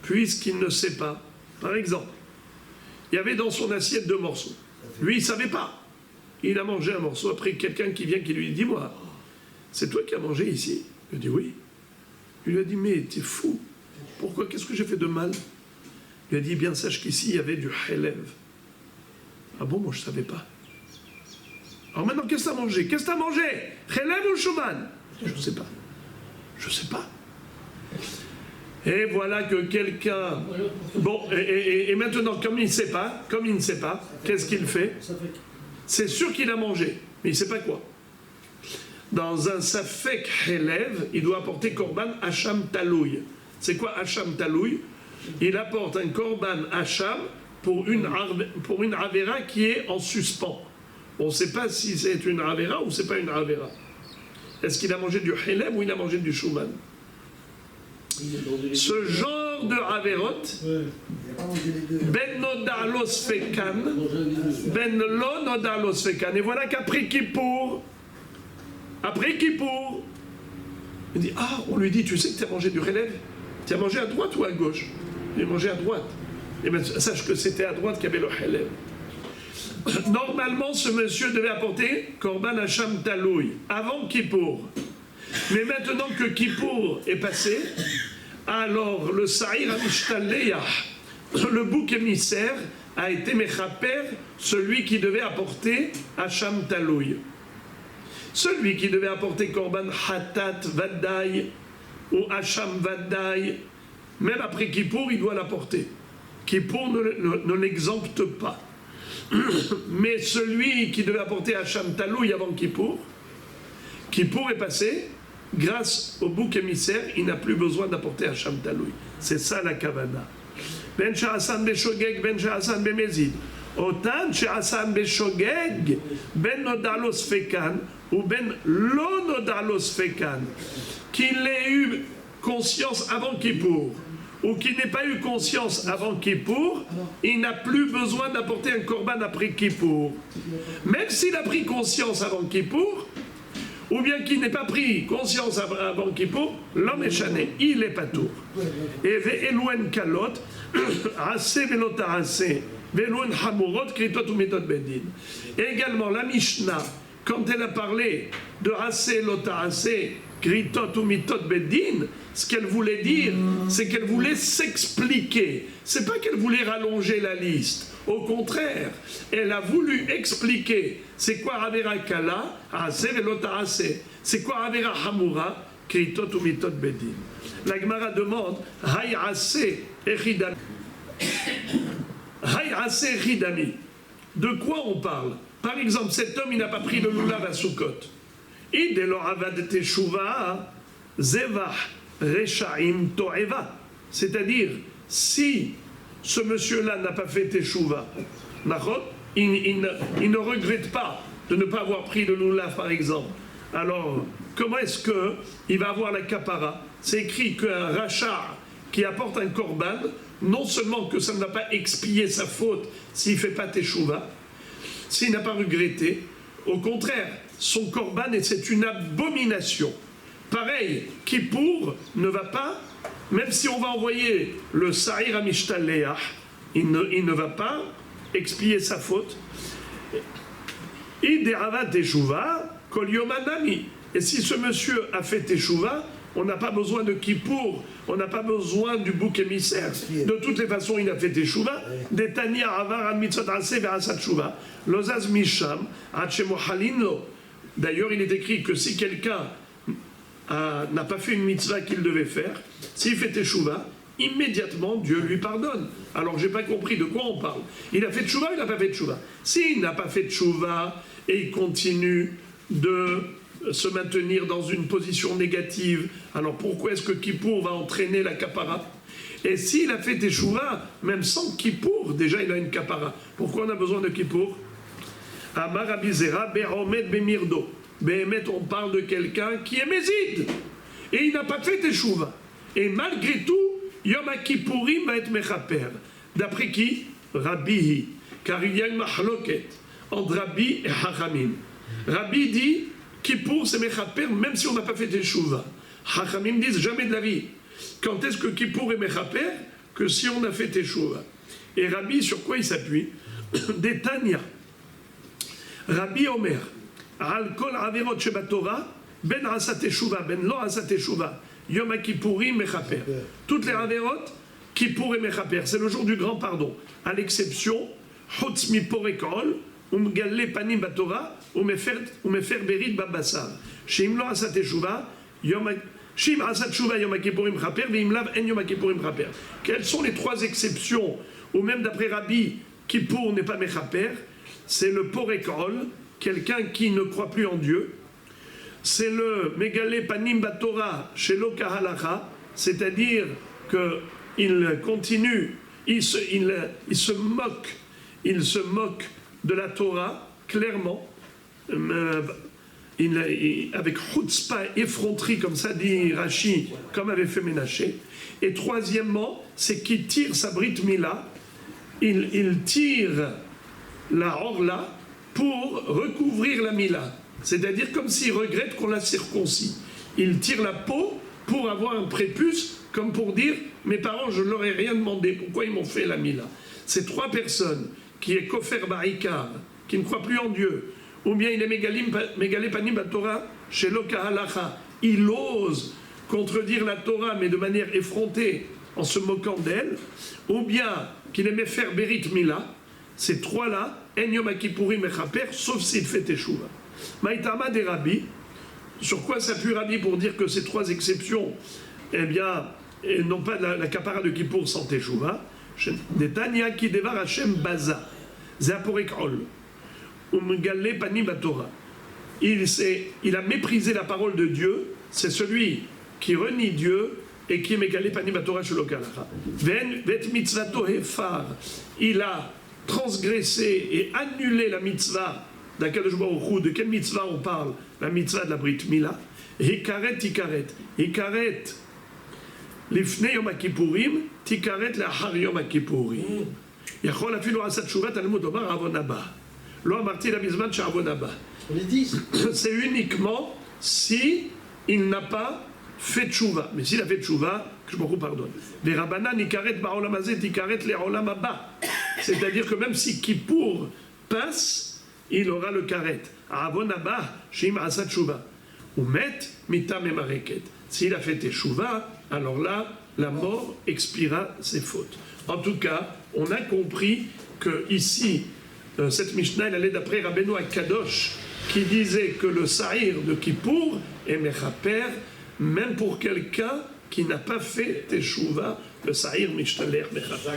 puisqu'il ne sait pas, par exemple, il y avait dans son assiette 2 morceaux. Lui, il ne savait pas. Il a mangé un morceau. Après, quelqu'un qui vient qui lui dit, dis-moi, c'est toi qui as mangé ici? Il dit oui. Il lui a dit, mais t'es fou. Pourquoi? Qu'est-ce que j'ai fait de mal? Il lui a dit, bien sache qu'ici, il y avait du helev. Ah bon, moi je ne savais pas. Alors maintenant, qu'est-ce que tu as mangé? Qu'est-ce que tu as mangé? Helev ou shuman? Je ne sais pas. Je ne sais pas. Et voilà que quelqu'un... Bon, et maintenant, comme il ne sait pas, qu'est-ce qu'il fait? C'est sûr qu'il a mangé, mais il ne sait pas quoi. Dans un safek helev, il doit apporter korban hacham talouille. C'est quoi hacham talouille? Il apporte un korban hacham pour une avéra qui est en suspens. On ne sait pas si c'est une avéra ou c'est pas une avéra. Est-ce qu'il a mangé du helev ou il a mangé du shuman? Ce genre de averot, ben nodalos fekan, ben lo nodalos fekan. Et voilà qu'après Kippour, il dit, ah, on lui dit, tu sais que tu as mangé du helev? Tu as mangé à droite ou à gauche? Il a mangé à droite. Et bien, sache que c'était à droite qu'il y avait le helev. Normalement, ce monsieur devait apporter korban hacham talouille avant Kippour. Mais maintenant que Kippour est passé, alors le Sa'ir Amishtaleh, le bouc émissaire, a été mechaper, celui qui devait apporter hacham talouille. Celui qui devait apporter korban hatat vadai ou hacham vadai, même après Kippour, il doit l'apporter. Kippour ne l'exempte pas. Mais celui qui devait apporter hacham talouille avant Kippour est passé, grâce au bouc émissaire, il n'a plus besoin d'apporter hacham talouille. C'est ça la kavana. Ben sha'asan beshogeg, ben sha'asan bemezid. Otan sha'asan beshogeg, ben nodalos fekan, ou ben lo nodalos fekan. Qu'il ait eu conscience avant Kippour, ou qu'il n'ait pas eu conscience avant Kippour, il n'a plus besoin d'apporter un korban après Kippour. Même s'il a pris conscience avant Kippour, ou bien qu'il n'ait pas pris conscience avant Kippour, l'homme est chané, il est patour. Et ve'elouen kalot, assez velota assez, ve'elouen hamurot, kritot ou méthode bedin. Et également la Mishnah, quand elle a parlé de assez lota assez, kritot ou méthode bedin, ce qu'elle voulait dire, c'est qu'elle voulait s'expliquer. C'est pas qu'elle voulait rallonger la liste. Au contraire, elle a voulu expliquer c'est quoi Avera Kala, Ase velota Ase. C'est quoi Avera Hamura, Kritot ou Mitot Bedin. La Gemara demande Hay Ase Echidami. Hay Ase Echidami. De quoi on parle? Par exemple, cet homme, il n'a pas pris le lulav à Sukkot. Idelo Avad Teshuva, Zevah, Rechaim Toeva. C'est-à-dire, si ce monsieur-là n'a pas fait Teshuva, il ne regrette pas de ne pas avoir pris le lulav, par exemple. Alors, comment est-ce qu'il va avoir la kapara? C'est écrit qu'un rachat qui apporte un korban, non seulement que ça ne va pas expier sa faute s'il ne fait pas teshuva, s'il n'a pas regretté, au contraire, son korban, c'est une abomination. Pareil, Kippour ne va pas, même si on va envoyer le Sa'ir Amishtalleah, il ne va pas expier sa faute. Et si ce monsieur a fait teshuva, on n'a pas besoin de Kippour, on n'a pas besoin du bouc émissaire. De toutes les façons, il a fait teshuva. Detania avar al mitzvot aseh ve'asat teshuva. Lozaz misham ad shemohalin lo. D'ailleurs, il est écrit que si quelqu'un n'a pas fait une mitzvah qu'il devait faire, s'il fait teshuva, immédiatement Dieu lui pardonne. Alors j'ai pas compris de quoi on parle. Il a fait teshuva ou il n'a pas fait teshuva? S'il n'a pas fait teshuva et il continue de se maintenir dans une position négative, alors pourquoi est-ce que Kippour va entraîner la kapara? Et s'il a fait teshuva, même sans Kippour, déjà il a une kapara. Pourquoi on a besoin de Kippour? Amar Abizera be'omed bemirdo. Behemet, on parle de quelqu'un qui est méside et il n'a pas fait teshuva. Et malgré tout, Yom HaKippourim va être mechaper. D'après qui? Rabbi. Car il y a une mahloket entre Rabbi et Hachamim. Rabbi dit Kippour c'est mechaper même si on n'a pas fait teshuva. Hachamim disent jamais de la vie. Quand est-ce que Kippour est mechaper? Que si on a fait teshuva. Et Rabbi, sur quoi il s'appuie? Des Tanya. Rabbi Omer. Al kol averot shebatora ben asat teshuva ben lo asat teshuva. Yom HaKippourim mechaper. Toutes les averot Kippour et mechaper. C'est le jour du grand pardon. À l'exception chutz miporekol umgalle panim batora umefer berit babasar. Shim lo asat teshuva Shim asat teshuva Yom HaKippourim mechaper ve'im lav en Yom HaKippourim mechaper. Quelles sont les trois exceptions où même d'après Rabbi Kippour n'est pas mechaper? C'est le porekol, quelqu'un qui ne croit plus en Dieu. C'est le Megale Panim Batora chez Lokahalacha, c'est-à-dire qu'il continue, il se moque de la Torah, clairement, avec chutzpah, effronterie, comme ça dit Rashi, comme avait fait Ménaché. Et troisièmement, c'est qu'il tire sa Brit Mila, il tire la Orla pour recouvrir la Mila. C'est-à-dire comme s'il regrette qu'on l'a circoncis. Il tire la peau pour avoir un prépuce, comme pour dire « Mes parents, je ne leur ai rien demandé, pourquoi ils m'ont fait la Mila ?» Ces trois personnes, qui est Kofer Barikar, qui ne croit plus en Dieu, ou bien il est Megale Panim Batora chez Lokahalacha, il ose contredire la Torah, mais de manière effrontée, en se moquant d'elle, ou bien qu'il aimait faire Berit Mila. Ces trois-là, En Yom HaKippourim mechaper, sauf s'il fait teshuva. Maïtama des Rabbi, sur quoi s'appuie Rabbi pour dire que ces trois exceptions, eh bien, n'ont pas la kapara de Kippour sans teshuva? Des Tanya qui dévar Hashem baza, zeaporek ol, umgalle panim batora. Il a méprisé la parole de Dieu, c'est celui qui renie Dieu et qui est megale panim batora shelokalacha. Vet mitzvato hefar, il a transgressé et annulé la mitzvah d'Akadosh Baruch Hu. De quelle mitzvah on parle? La mitzvah de la Brit Mila. Hikaret, Hikaret Lifnei Yom HaKippourim, Tikaret Lachar Yom HaKippourim. Yachol afilu asat teshuva Talmud omar avon haba. Lo amarti la bizman she'avon haba. C'est uniquement si il n'a pas fait teshuva. Mais s'il a fait teshuva, que je me pardonne. Les Rabbanan Ikaret ba'olam hazeh, Tikaret le'olam haba. C'est-à-dire que même si Kippour passe, il aura le karet. Avon haba, shim asat teshuva. Ou met mitam emareket. S'il a fait teshuva, alors là, la mort expiera ses fautes. En tout cas, on a compris que ici, cette Mishnah, elle allait d'après Rabbeinu HaKadosh, qui disait que le sa'ir de Kippour est mechaper, même pour quelqu'un qui n'a pas fait teshuva, le sa'ir mishtaler mechaper.